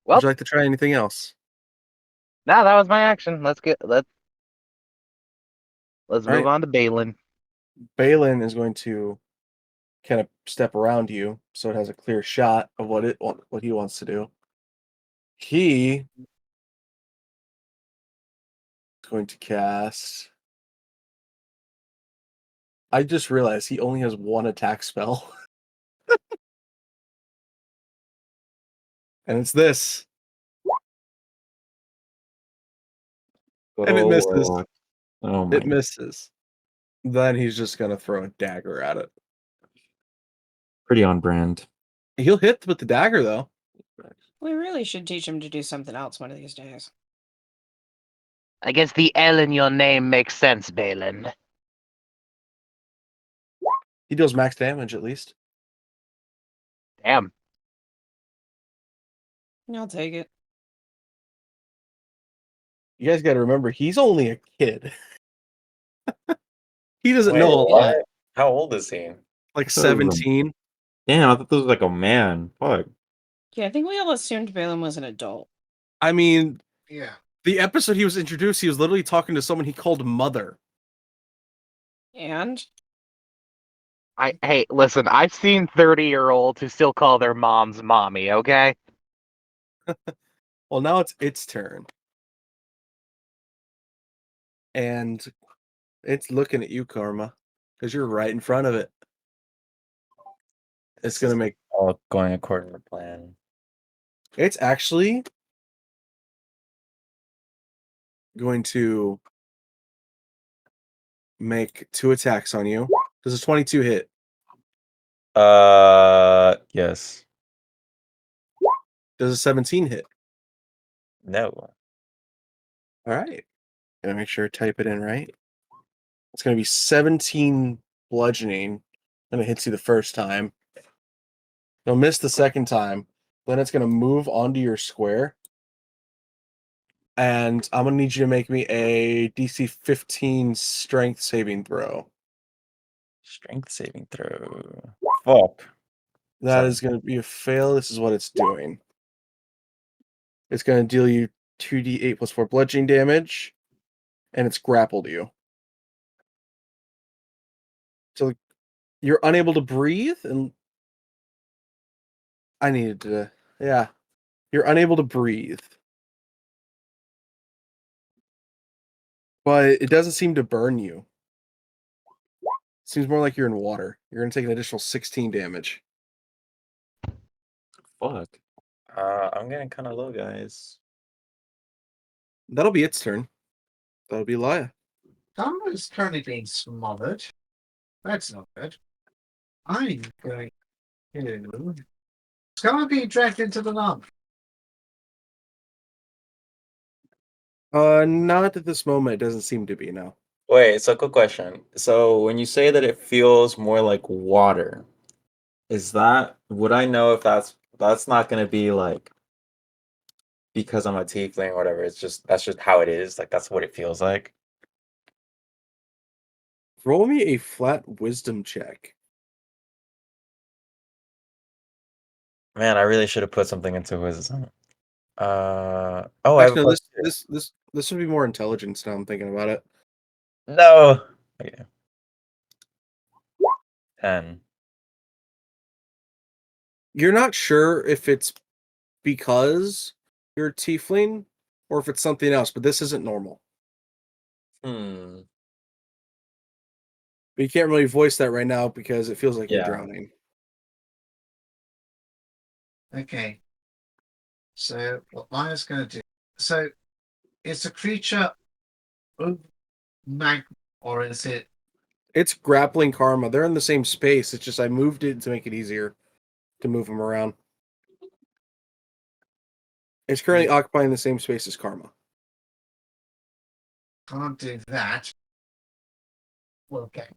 Well, Would you like to try anything else? now that was my action. Let's All move right. on to Balin. Balin is going to kind of step around you so it has a clear shot of what he wants to do. He is going to cast. I just realized he only has one attack spell. And it's this. Good And it old misses. warlock. Oh my It misses. Then he's just going to throw a dagger at it. pretty on brand. He'll hit with the dagger, though. We really should teach him to do something else one of these days. I guess the L in your name makes sense, Balin. He deals max damage, at least. Damn. I'll take it. You guys got to remember, he's only a kid. He doesn't Wait, know a lot. what? How old is he? Like thought it was a- 17. Damn, I thought this was like a man. Fuck. Yeah, I think we all assumed Balin was an adult. I mean, Yeah. the episode he was introduced, he was literally talking to someone he called mother. And Hey, listen, I've seen 30-year-olds who still call their moms mommy, okay? Well, now it's its turn. And it's looking at you, Karma, because you're right in front of it. It's going to make... All going according to plan. It's actually going to make 2 attacks on you. Does a 22 hit? Yes. Does a 17 hit? No. All right. Gonna make sure to type it in right. It's going to be 17 bludgeoning. And it hits you the first time. You'll miss the second time. Then it's going to move onto your square. And I'm going to need you to make me a DC 15 strength saving throw. Strength saving throw. Fuck. That is 7. going to be a fail. This is what it's doing. It's going to deal you 2d8 plus 4 bludgeoning damage. And it's grappled you. So you're unable to breathe. And I needed to... Yeah. You're unable to breathe. But it doesn't seem to burn you. Seems more like you're in water. You're going to take an additional 16 damage. Fuck. I'm getting kind of low, guys. That'll be its turn. That'll be Laya. Karma is currently being smothered. That's not good. I'm going to... It's going to be dragged into the lava. Not at this moment. It doesn't seem to be, no. Wait, so quick question. So when you say that it feels more like water, would I know if that's not gonna be like because I'm a tiefling or whatever, that's just how it is, like that's what it feels like. Roll me a flat wisdom check. Man, I really should have put something into wisdom. Oh, I have a Actually, no, plus this would be more intelligence now I'm thinking about it. 2. No. Okay. 10. You're not sure if it's because you're a tiefling or if it's something else, but this isn't normal. Hmm. But you can't really voice that right now because it feels like you're Yeah. drowning. Okay. So what Maya's going to do? So it's a creature of magma, or is it It's grappling Karma. They're in the same space. It's just I moved it to make it easier to move them around. It's currently occupying the same space as Karma. Can't do that. Okay.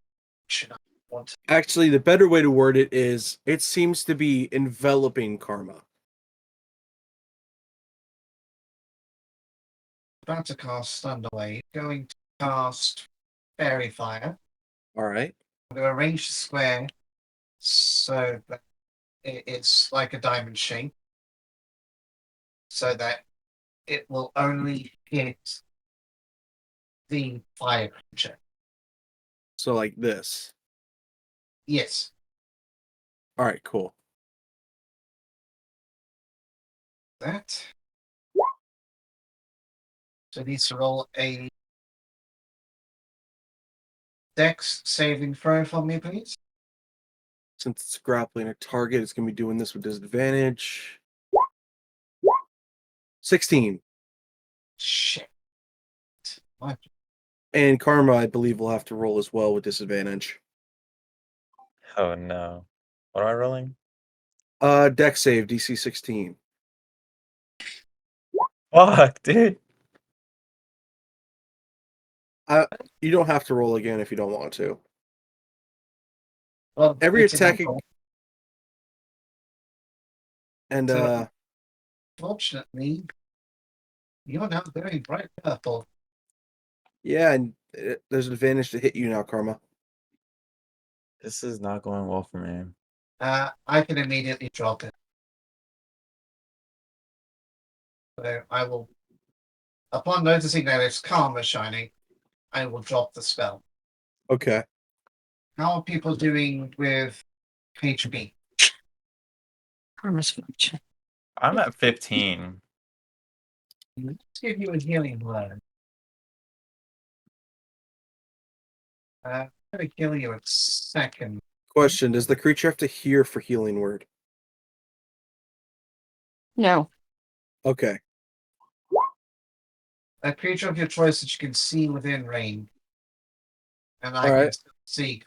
Should I want to? Actually, the better way to word it is it seems to be enveloping Karma. About to cast Stunned Away. Going to cast Fairy Fire. All right. I'm going to arrange the square so that it's like a diamond shape. So that it will only hit the fire creature. So like this. Yes. All right, cool. That. So it needs to roll a Dex saving throw for me, please. Since it's grappling a target, it's going to be doing this with disadvantage. 16. Shit. What? And Karma, I believe, will have to roll as well with disadvantage. Oh no. What am I rolling? Dex save, DC 16. Fuck, dude. You don't have to roll again if you don't want to. Well, Every it's attack enough. and So- Fortunately, you're now very bright purple. yeah, and there's an advantage to hit you now, Karma. This is not going well for me. I can immediately drop it. So I will, upon noticing that it's karma shining, I will drop the spell. Okay. How are people doing with HP? Karma's function. I'm at 15. Let's give you a healing word. I'm going to heal you a second. Question: does the creature have to hear for healing word? No. Okay. A creature of your choice that you can see within range. And I All can right. still see.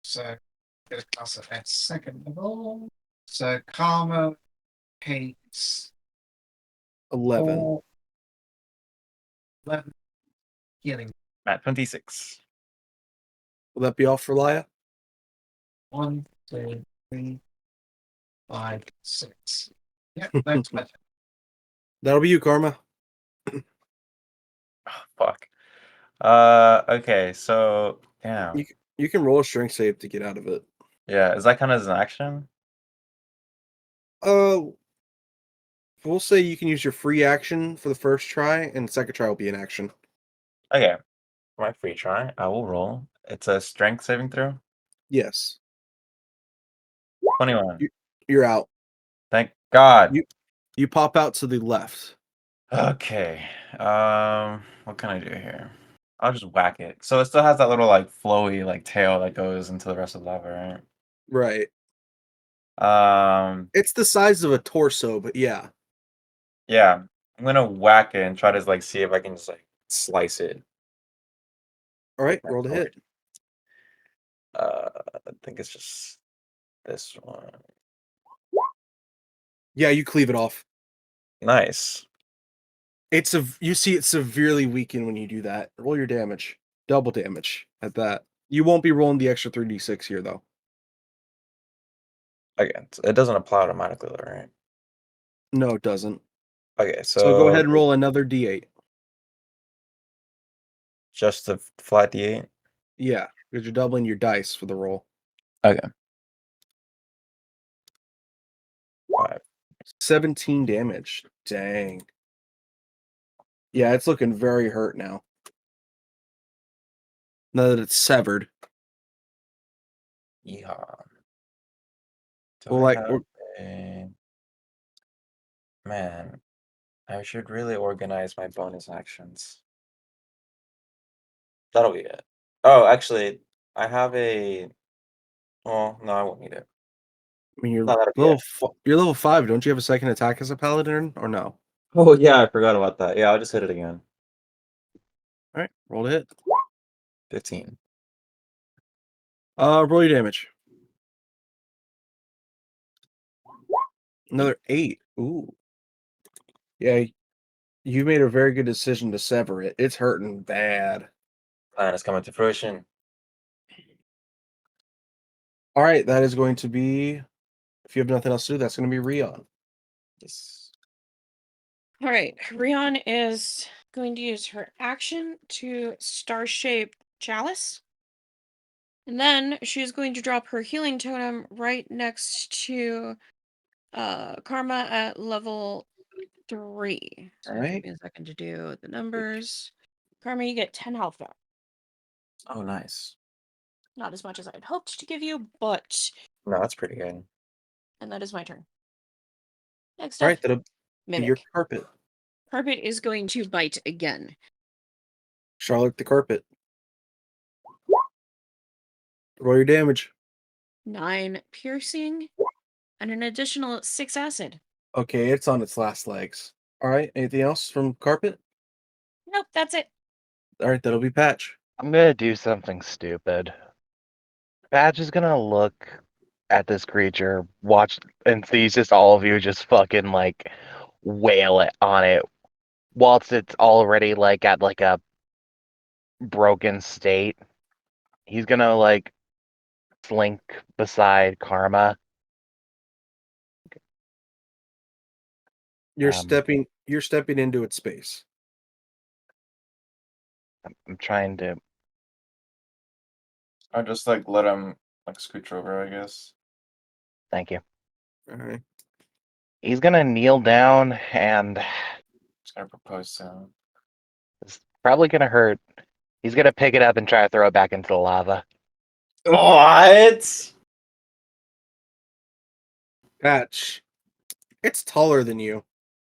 So, get a class at second level. So, karma takes 11. 11 healing. I'm at 26. Will that be all for Laya? 1, 2, 3, 5, 6. Yeah, that's better. That'll be you, Karma. Oh, fuck. Okay, so damn. You can roll a strength save to get out of it. Yeah, is that kind of an action? We'll say you can use your free action for the first try, and the second try will be an action. Okay. For my free try, I will roll. It's a strength saving throw. Yes. 21. You're out. Thank God. You pop out to the left. Okay. What can I do here? I'll just whack it. So it still has that little like flowy like tail that goes into the rest of the lava, Right. right? It's the size of a torso, but yeah. Yeah. I'm gonna whack it and try to like see if I can just like slice it. All right, My roll to sword. hit. I think it's just this one. Yeah, you cleave it off. Nice. You see it severely weaken when you do that. Roll your damage. Double damage at that. You won't be rolling the extra 3d6 here though. Again, it doesn't apply automatically though, right? No, it doesn't. Okay, So go ahead and roll another d8. just the flat d8. Yeah, because you're doubling your dice for the roll. Okay. 5. 17 damage. Dang. Yeah, it's looking very hurt now. Now that it's severed. Yeehaw. Do Well, I like, have a... Man, I should really organize my bonus actions. That'll be it. Oh, actually, I have a... Oh, no, I won't need it. I mean, No, that'll be level it. you're level 5. Don't you have a second attack as a paladin or no? Oh, yeah, I forgot about that. Yeah, I'll just hit it again. All right, roll to hit. 15. Roll your damage. Another 8. Ooh. Yeah, you made a very good decision to sever it. It's hurting bad. Plan is coming to fruition. All right, that is going to be. If you have nothing else to do, that's going to be Rion. Yes. All right, Rion is going to use her action to star shape Chalice. And then she's going to drop her healing totem right next to Karma at level 3. So All give right. me a second to do the numbers. Karma, you get 10 health back. Oh, nice. Not as much as I had hoped to give you, but. No, that's pretty good. And that is my turn. Next All up, right, that'll be your Mimic. carpet. Carpet is going to bite again. Charlotte the carpet. Roll your damage. 9 piercing and an additional 6 acid. Okay, it's on its last legs. All right, anything else from carpet? Nope, that's it. All right, that'll be Patch. I'm gonna do something stupid. Badge is gonna look at this creature, watch, and sees just all of you just fucking like wail it on it, whilst it's already like at like a broken state. He's gonna like slink beside Karma. You're Um, stepping into its space. I'm trying to. I just like let him like scooch over, I guess. Thank you. All right. He's gonna kneel down and Just gonna propose to him. it's probably gonna hurt. He's gonna pick it up and try to throw it back into the lava. What? Patch. It's taller than you.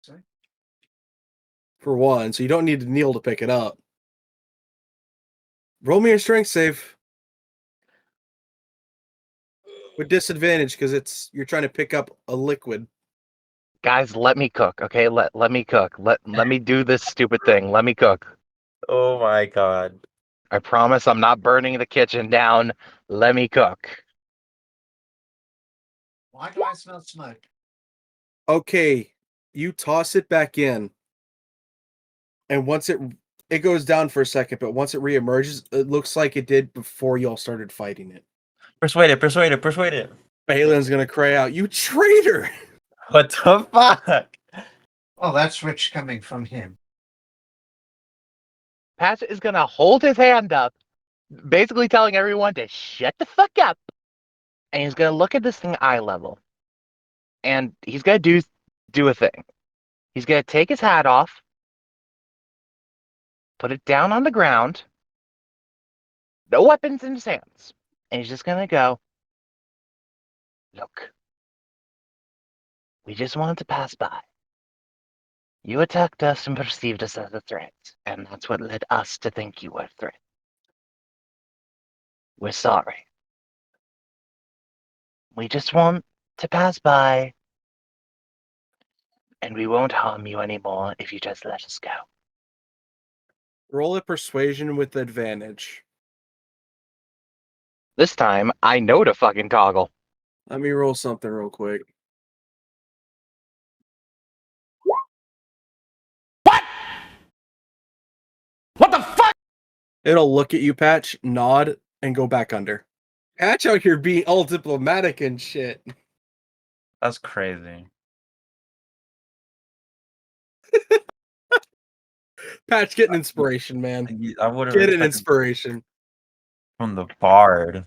Sorry? For one, so you don't need to kneel to pick it up. Roll me a strength save. With disadvantage, because you're trying to pick up a liquid. Guys, let me cook, okay? Let me cook. Let me do this stupid thing. Let me cook. Oh my god. I promise I'm not burning the kitchen down. Let me cook. Why do I smell smoke? Okay, you toss it back in, and once it goes down for a second, but once it reemerges, it looks like it did before y'all started fighting it. Persuade it, persuade it, persuade it. Balin's gonna cry out, "You traitor!" What the fuck? Oh, that's rich coming from him. Patch is gonna hold his hand up, basically telling everyone to shut the fuck up. And he's gonna look at this thing eye level. And he's gonna do a thing. He's gonna take his hat off, put it down on the ground, no weapons in his hands. And he's just gonna go, look, we just wanted to pass by. You attacked us and perceived us as a threat, and that's what led us to think you were a threat. We're sorry. We just want to pass by, and we won't harm you anymore if you just let us go. Roll a persuasion with advantage. This time, I know to fucking toggle. Let me roll something real quick. What the fuck? It'll look at you, Patch, nod, and go back under. Patch out here being all diplomatic and shit. That's crazy. Patch, get an inspiration, man. I would have Get an expected inspiration. from the bard.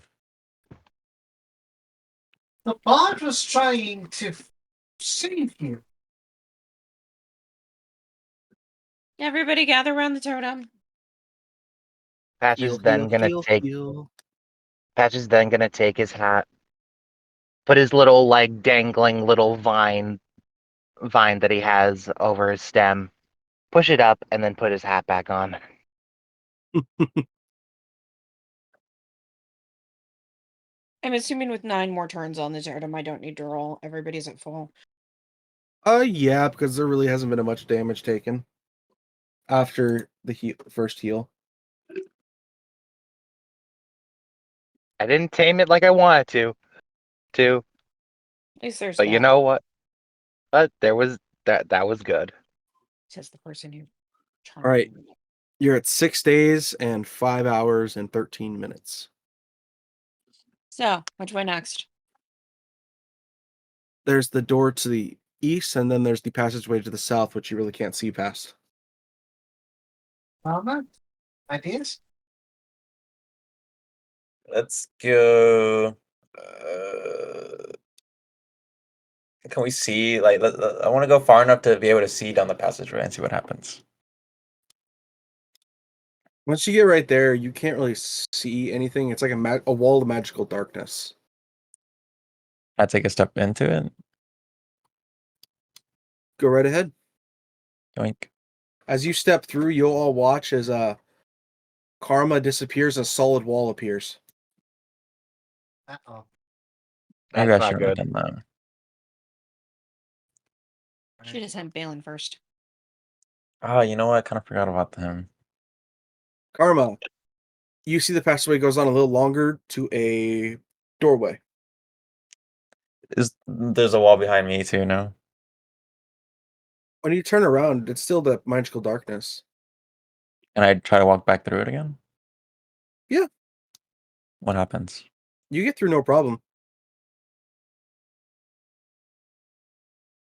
The bard was trying to save you. Everybody gather around the totem. Patch is then gonna take his hat, put his little like dangling little vine that he has over his stem, push it up, and then put his hat back on. I'm assuming with 9 more turns on the totem, I don't need to roll. Everybody's at full. Yeah, because there really hasn't been much damage taken after the first heal. I didn't tame it like I wanted to. At least there's But you that, know what? But there was that was good. says the person who charmed All right. me. You're at 6 days and 5 hours and 13 minutes. So, which way next? There's the door to the east, and then there's the passageway to the south, which you really can't see past. Ideas? Let's go. Can we see? Like, I want to go far enough to be able to see down the passageway and see what happens. Once you get right there, you can't really see anything. It's like a wall of magical darkness. I take a step into it. Go right ahead. Yoink. As you step through, you'll all watch as Karma disappears, a solid wall appears. Uh-oh. Maybe That's I not shouldn't have good. done that. Should have sent Balin first. Oh, you know what? I kind of forgot about him. Karma, you see the passageway goes on a little longer to a doorway. There's a wall behind me too, no? When you turn around, it's still the magical darkness. And I try to walk back through it again? Yeah. What happens? You get through no problem.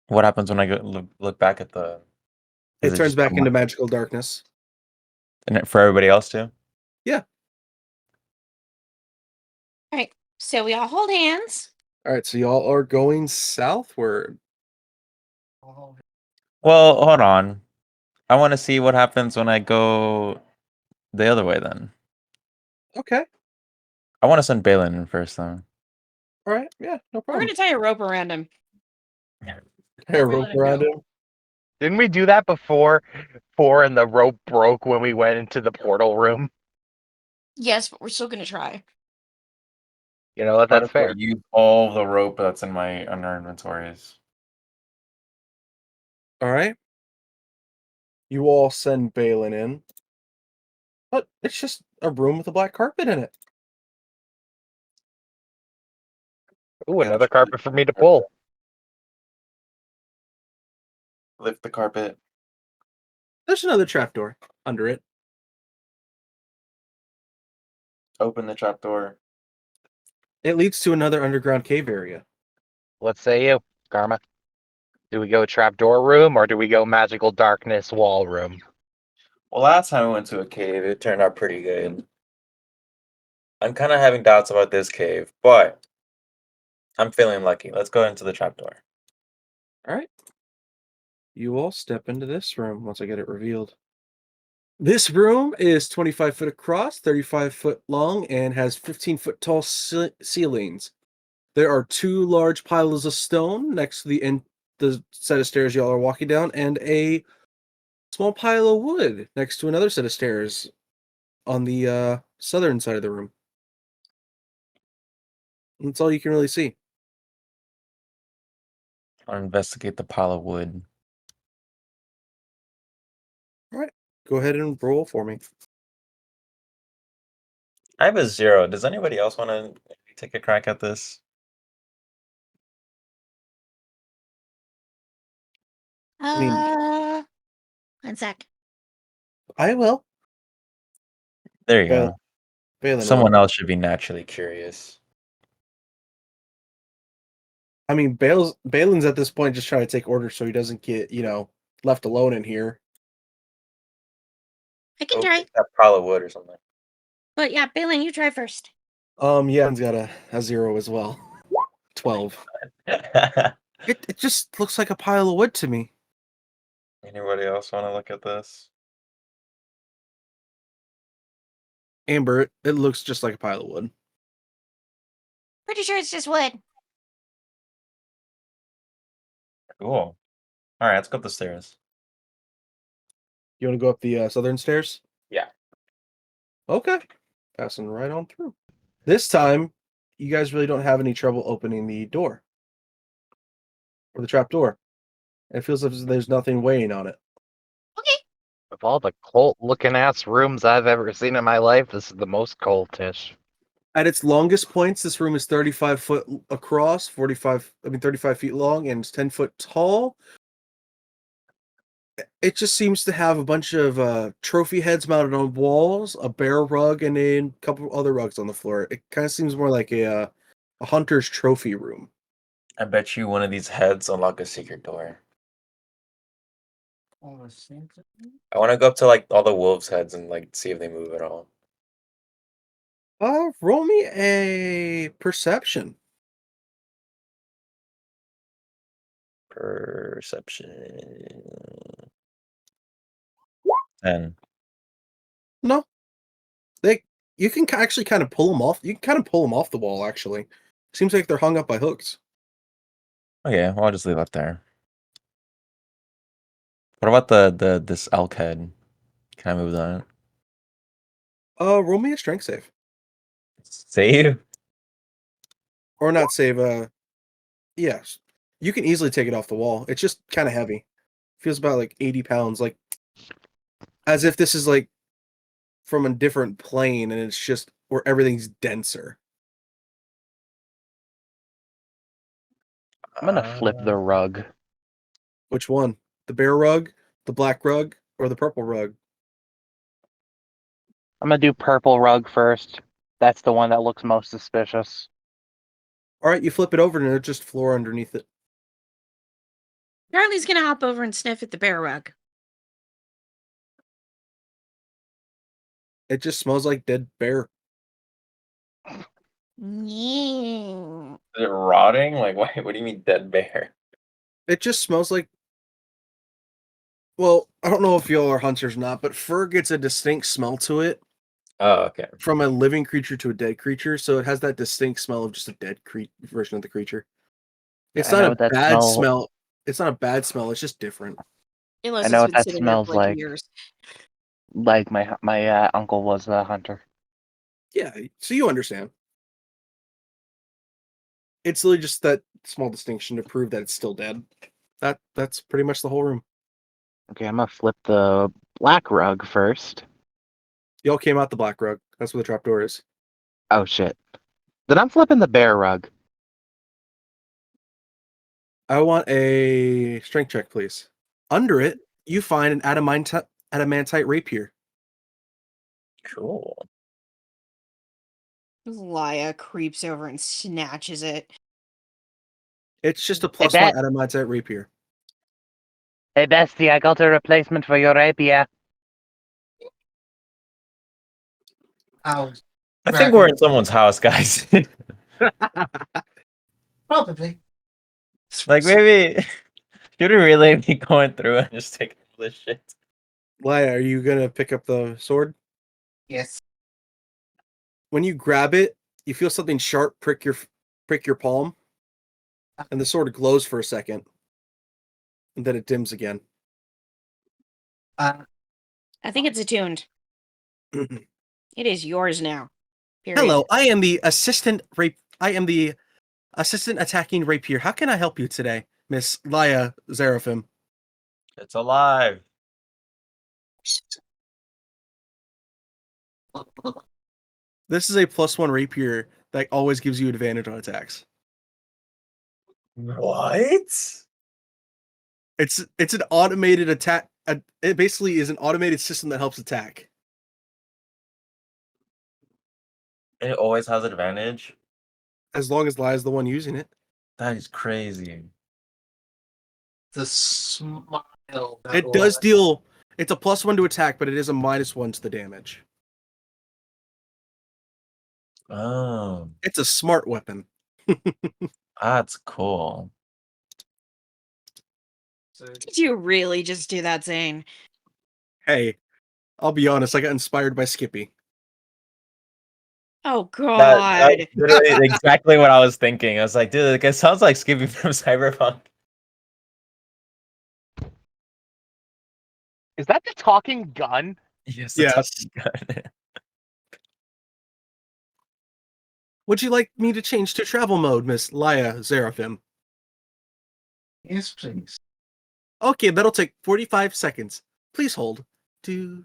What happens when I go look back at the... It Does turns just back come into up? magical darkness. And for everybody else too? Yeah. All right. So we all hold hands. All right, so y'all are going southward. Oh, Well, hold on. I want to see what happens when I go the other way then. Okay. I want to send Balin in first though. All right. Yeah, no We're problem. gonna tie a rope around him. Hair we rope let him around go. him. Didn't we do that before? And the rope broke when we went into the portal room. Yes, but we're still gonna try. You know what? Might That's as well fair. use all the rope that's in my under inventories. All right. You all send Balin in. But it's just a room with a black carpet in it. Ooh, Yeah, another try carpet for me to pull. lift the carpet. There's another trapdoor under it. Open the trapdoor. It leads to another underground cave area. Let's say you, Karma. Do we go trapdoor room or do we go magical darkness wall room? Well, last time we went to a cave, it turned out pretty good. I'm kind of having doubts about this cave, but I'm feeling lucky. Let's go into the trapdoor. All right. You all step into this room once I get it revealed. This room is 25 foot across, 35 foot long, and has 15-foot tall ceilings. There are two large piles of stone next to the set of stairs y'all are walking down, and a small pile of wood next to another set of stairs on the southern side of the room. That's all you can really see. I'll investigate the pile of wood. All right. Go ahead and roll for me. I have a 0. Does anybody else want to take a crack at this? mean- 1 sec. I will. There you Balin, go. Balin Someone will. else should be naturally curious. I mean, Balin's at this point just trying to take orders so he doesn't get, left alone in here. I can Go try. pick that pile of wood or something. But yeah, Balin, you try first. Yeah, he's got a 0 as well. 12. It just looks like a pile of wood to me. Anybody else want to look at this? Amber, it looks just like a pile of wood. Pretty sure it's just wood. Cool. All right, let's go up the stairs. You want to go up the southern stairs? Yeah. Okay. Passing right on through. This time, you guys really don't have any trouble opening the door. Or the trap door. It feels as if there's nothing weighing on it. Okay. Of all the cult looking ass rooms I've ever seen in my life, this is the most cultish. At its longest points, this room is 35 foot across, 35 feet long, and it's 10 foot tall. It just seems to have a bunch of trophy heads mounted on walls, a bear rug, and a couple other rugs on the floor. It kind of seems more like a hunter's trophy room. I bet you one of these heads unlock a secret door. All the same thing. I want to go up to like all the wolves' heads and like see if they move at all. Roll me a perception. Perception. 10. No, you can actually kind of pull them off. You can kind of pull them off the wall. Actually, seems like they're hung up by hooks. Okay, well, I'll just leave that there. What about this elk head? Can I move that? Roll me a strength save, Save? or not save. Yes, you can easily take it off the wall. It's just kind of heavy. Feels about like 80 pounds, like as if this is like from a different plane, and it's just where everything's denser. I'm gonna flip the rug. Which one? The bear rug, the black rug, or the purple rug? I'm gonna do purple rug first. That's the one that looks most suspicious. All right, you flip it over, and there's just floor underneath it. Charlie's gonna hop over and sniff at the bear rug. It just smells like dead bear. Yeah. Is it rotting? Like, what do you mean dead bear? It just smells like. Well, I don't know if y'all are hunters or not, but fur gets a distinct smell to it Oh, okay. from a living creature to a dead creature, so it has that distinct smell of just a dead version of the creature. It's I not know a what that bad smell- Smell. It's not a bad smell. It's just different. Unless I know it's what been that sitting there for smells like like. years. Like my uncle was a hunter. Yeah, so you understand. It's literally just that small distinction to prove that it's still dead. That's pretty much the whole room. Okay, I'm gonna flip the black rug first. Y'all came out the black rug. That's where the trapdoor is. Oh shit. Then I'm flipping the bear rug. I want a strength check, please. Under it, you find an adamantite rapier. Cool. Laya creeps over and snatches it. It's just a Hey, +1 Bet. adamantite rapier. Hey bestie, I got a replacement for your rapier. I'll I grab think we're it. in someone's house, guys. Probably. Like, maybe should we really be going through and just taking all this shit? Laya, are you gonna pick up the sword? Yes. When you grab it, you feel something sharp prick your palm, and the sword glows for a second, and then it dims again. Uh, I think it's attuned. It is yours now. Period. Hello, I am the assistant attacking rapier. How can I help you today, Miss Laya Zeraphim? It's alive. This is a +1 rapier that always gives you advantage on attacks. What? It's an automated attack. It basically is an automated system that helps attack. It always has advantage. As long as Laya's the one using it. That is crazy. the smile. that It does Laura- deal. It's a +1 to attack, but it is a -1 to the damage. Oh, It's a smart weapon. that's cool. So, Did you really just do that, Zane? Hey, I'll be honest. I got inspired by Skippy. Oh That's God. literally exactly what I was thinking. I was like, dude, it sounds like Skippy from Cyberpunk. Is that the talking gun? Yes, Yes. good. Would you like me to change to travel mode, Miss Laya Zeraphim? yes, please. Okay, that'll take 45 seconds. Please hold. Do.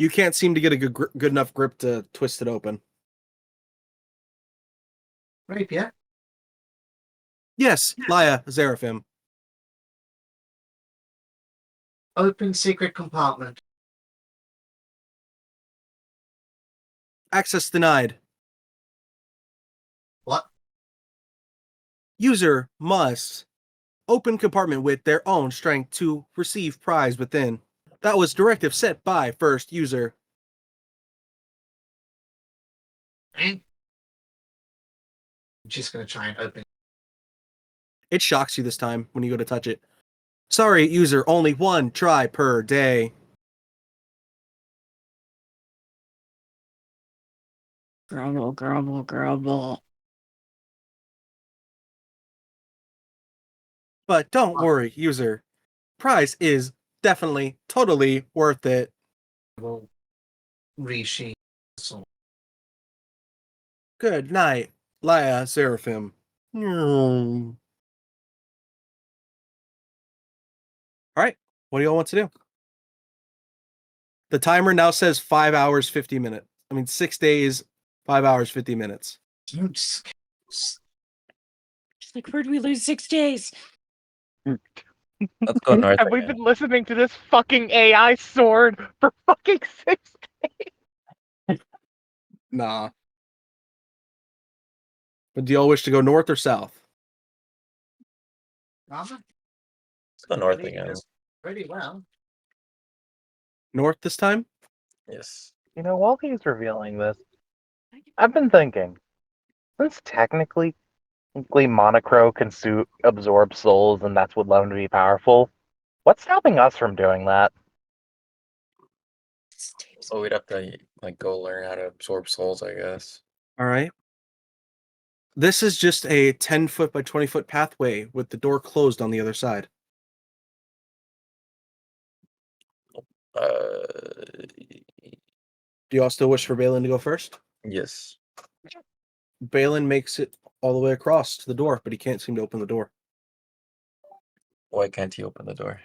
You can't seem to get a good enough grip to twist it open. Rapier. Yes, Laya, Seraphim. Open secret compartment. Access denied. What? User must open compartment with their own strength to receive prize within. That was directive set by first user. I'm just gonna try and open. It shocks you this time when you go to touch it. Sorry, user, only one try per day. Grumble, grumble, grumble. But don't worry, user. Prize is definitely, totally worth it. Will resheath. So Good night, Laya Seraphim. All right, what do y'all want to do? The timer now says 5 hours, 50 minutes. 6 days, 5 hours, 50 minutes. don't She's like, where'd we lose 6 days? Let's go north Have we again. been listening to this fucking AI sword for fucking 6 Nah. But do y'all wish to go north or south? Rather, Let's go north again. pretty well. North this time? Yes. You know, while he's revealing this, I've been thinking, since technically Monocro can absorb souls and that's what led him to be powerful, what's stopping us from doing that? So we'd have to go learn how to absorb souls, I guess. All right. This is just a 10-foot by 20-foot pathway with the door closed on the other side. Do y'all still wish for Balin to go first? Yes. Balin makes it all the way across to the door, but he can't seem to open the door. Why can't he open the door?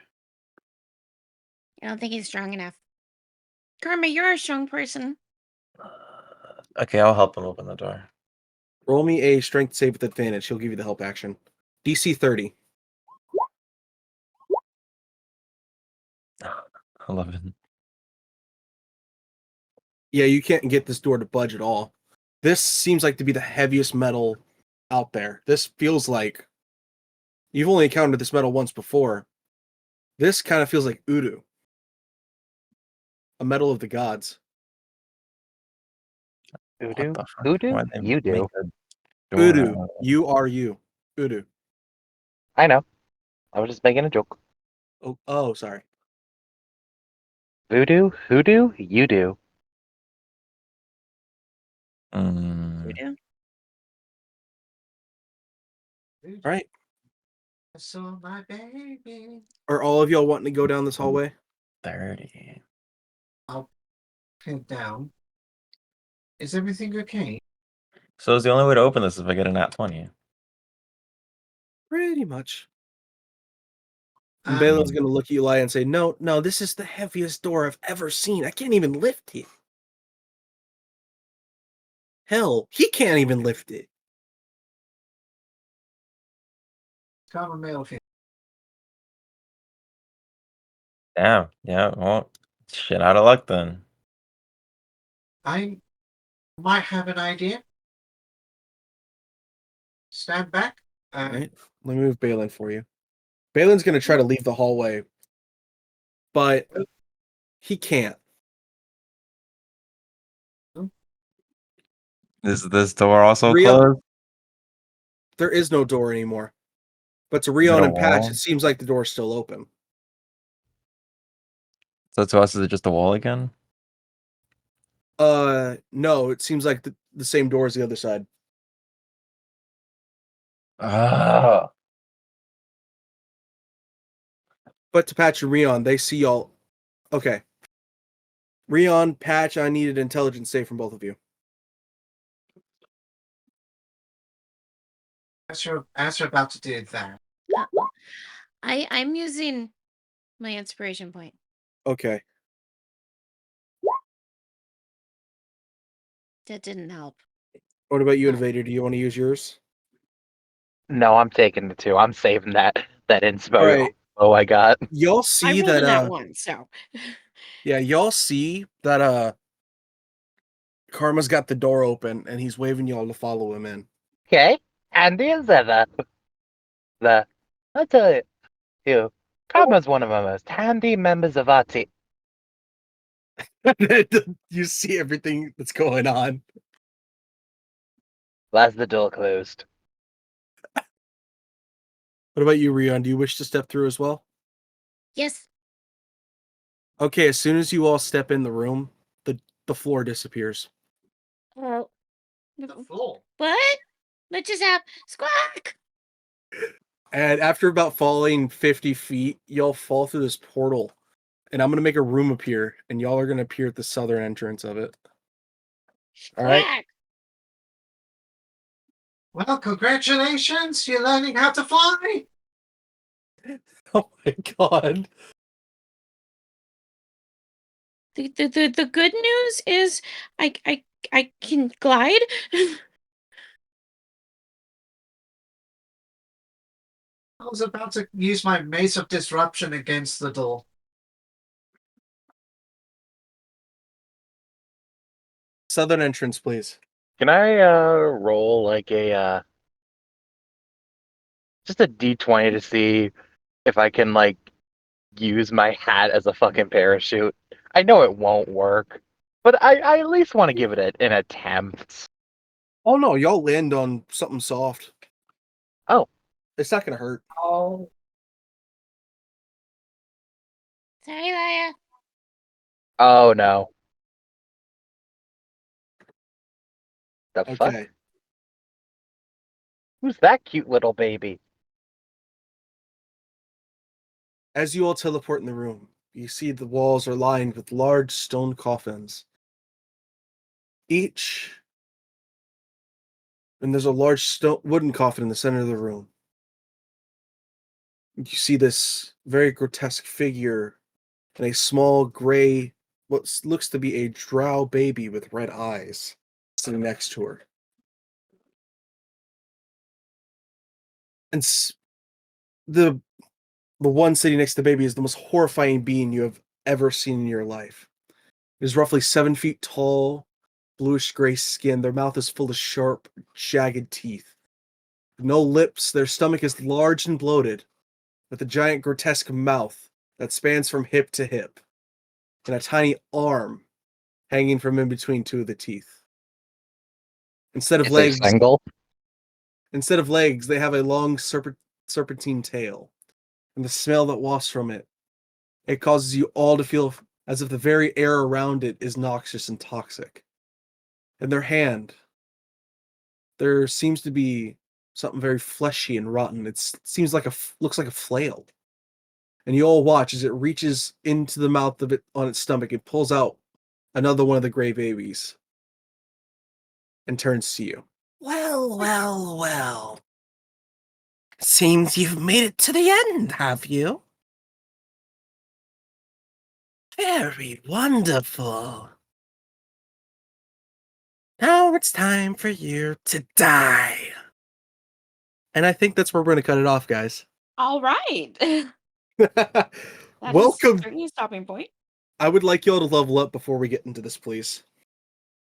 I don't think he's strong enough. Karma, you're a strong person. Okay, I'll help him open the door. Roll me a strength save with advantage. He'll give you the help action. DC 30. 11. Yeah, you can't get this door to budge at all. This seems like to be the heaviest metal out there. This feels like you've only encountered this metal once before. This kind of feels like Udu, a metal of the gods. What Voodoo? the fuck? Voodoo? Why'd they You do. make the door Udu, out of- you are you. Udu. I know. I was just making a joke. Oh, sorry. Voodoo? Hoodoo? You do. We do? All right. I saw my baby. Are all of y'all wanting to go down this hallway? 30. Head down. Is everything okay? So is the only way to open this if I get a nat 20. Pretty much. And Um, Balin's going to look at Eli and say, no, this is the heaviest door I've ever seen. I can't even lift it. Hell, he can't even lift it. Common male here. Damn. Yeah. Well, shit out of luck then. I might have an idea. Stand back. All right. Let me move Balin for you. Balin's going to try to leave the hallway, but he can't. Is this door also Rio- closed? There is no door anymore. But to Is it Rion a and Patch, wall? it seems like the door's still open. So to us, is it just a wall again? No, it seems like the same door as the other side. Ah. But to Patch and Rion, they see y'all. Okay. Rion, Patch, I needed intelligence save from both of you. As you're about to do that, I'm using my inspiration point. Okay. That didn't help. What about you, Huh. Invader? Do you want to use yours? No, I'm taking the 2. I'm saving that inspo. All right. Oh, I got. Y'all I see rolled in that that? one, so Yeah, y'all see that? Karma's got the door open and he's waving y'all to follow him in. Okay. Andy as ever. I tell you, Karma's one of the most handy members of our team. You see everything that's going on. That's the door closed. What about you, Rion? Do you wish to step through as well? Yes. Okay, as soon as you all step in the room, the floor disappears. Oh. The floor. What? What just happened? Squawk! And after about falling 50 feet, y'all fall through this portal. And I'm going to make a room appear, and y'all are going to appear at the southern entrance of it. All right? Squawk! Well, congratulations! You're learning how to fly! Oh my god. the good news is I can glide. I was about to use my Mace of Disruption against the door. Southern entrance, please. Can I roll like a just a D20 to see if I can like use my hat as a fucking parachute? I know it won't work, but I at least want to give it an attempt. Oh no, y'all land on something soft. Oh. It's not going to hurt. Oh. Sorry, Leia. Oh no. The fuck? Okay. Who's that cute little baby? As you all teleport in the room, you see the walls are lined with large stone coffins. Each, and there's a large wooden coffin in the center of the room. You see this very grotesque figure and a small gray, what looks to be a drow baby with red eyes sitting next to her. And the one sitting next to the baby is the most horrifying being you have ever seen in your life. It is roughly 7 feet tall, bluish gray skin. Their mouth is full of sharp, jagged teeth. No lips, their stomach is large and bloated, with a giant grotesque mouth that spans from hip to hip, and a tiny arm hanging from in between two of the teeth. Instead of Is they legs, single? they have a long serpentine tail, and the smell that wafts from it causes you all to feel as if the very air around it is noxious and toxic. In their hand, there seems to be something very fleshy and rotten. It seems like looks like a flail. And you all watch as it reaches into the mouth of it on its stomach and pulls out another one of the gray babies and turns to you. Well, well, well. Seems you've made it to the end, have you? Very wonderful. Now it's time for you to die. And I think that's where we're going to cut it off, guys. All right. That is Welcome. certainly a stopping point. I would like y'all to level up before we get into this, please.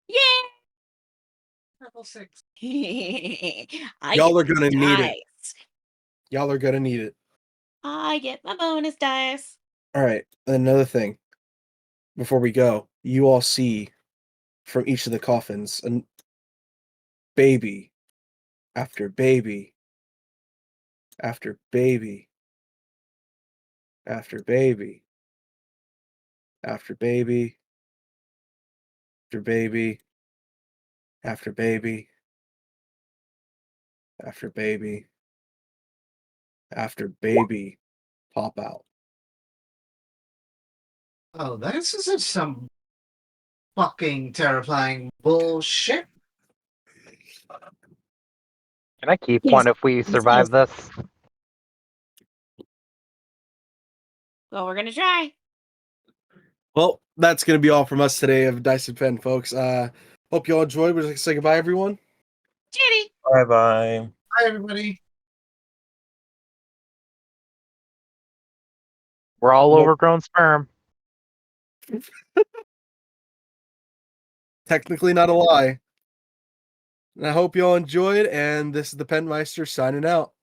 Yeah. Level 6. I Y'all get are gonna the need it. dice. Y'all are going to need it. I get my bonus dice. All right. Another thing before we go, you all see from each of the coffins a baby after baby after baby after baby after baby after baby after baby after baby after baby pop out. Oh, this isn't some fucking terrifying bullshit. Can I keep Yes. one if we survive this? Well, we're gonna try. Well, that's going to be all from us today of Dice and Pen, folks. Hope you all enjoyed. Would you like to say goodbye, everyone? Titty. Bye bye. Hi, everybody. We're all Well- overgrown sperm. Technically not a lie. And I hope you all enjoyed, and this is the Penmeister signing out.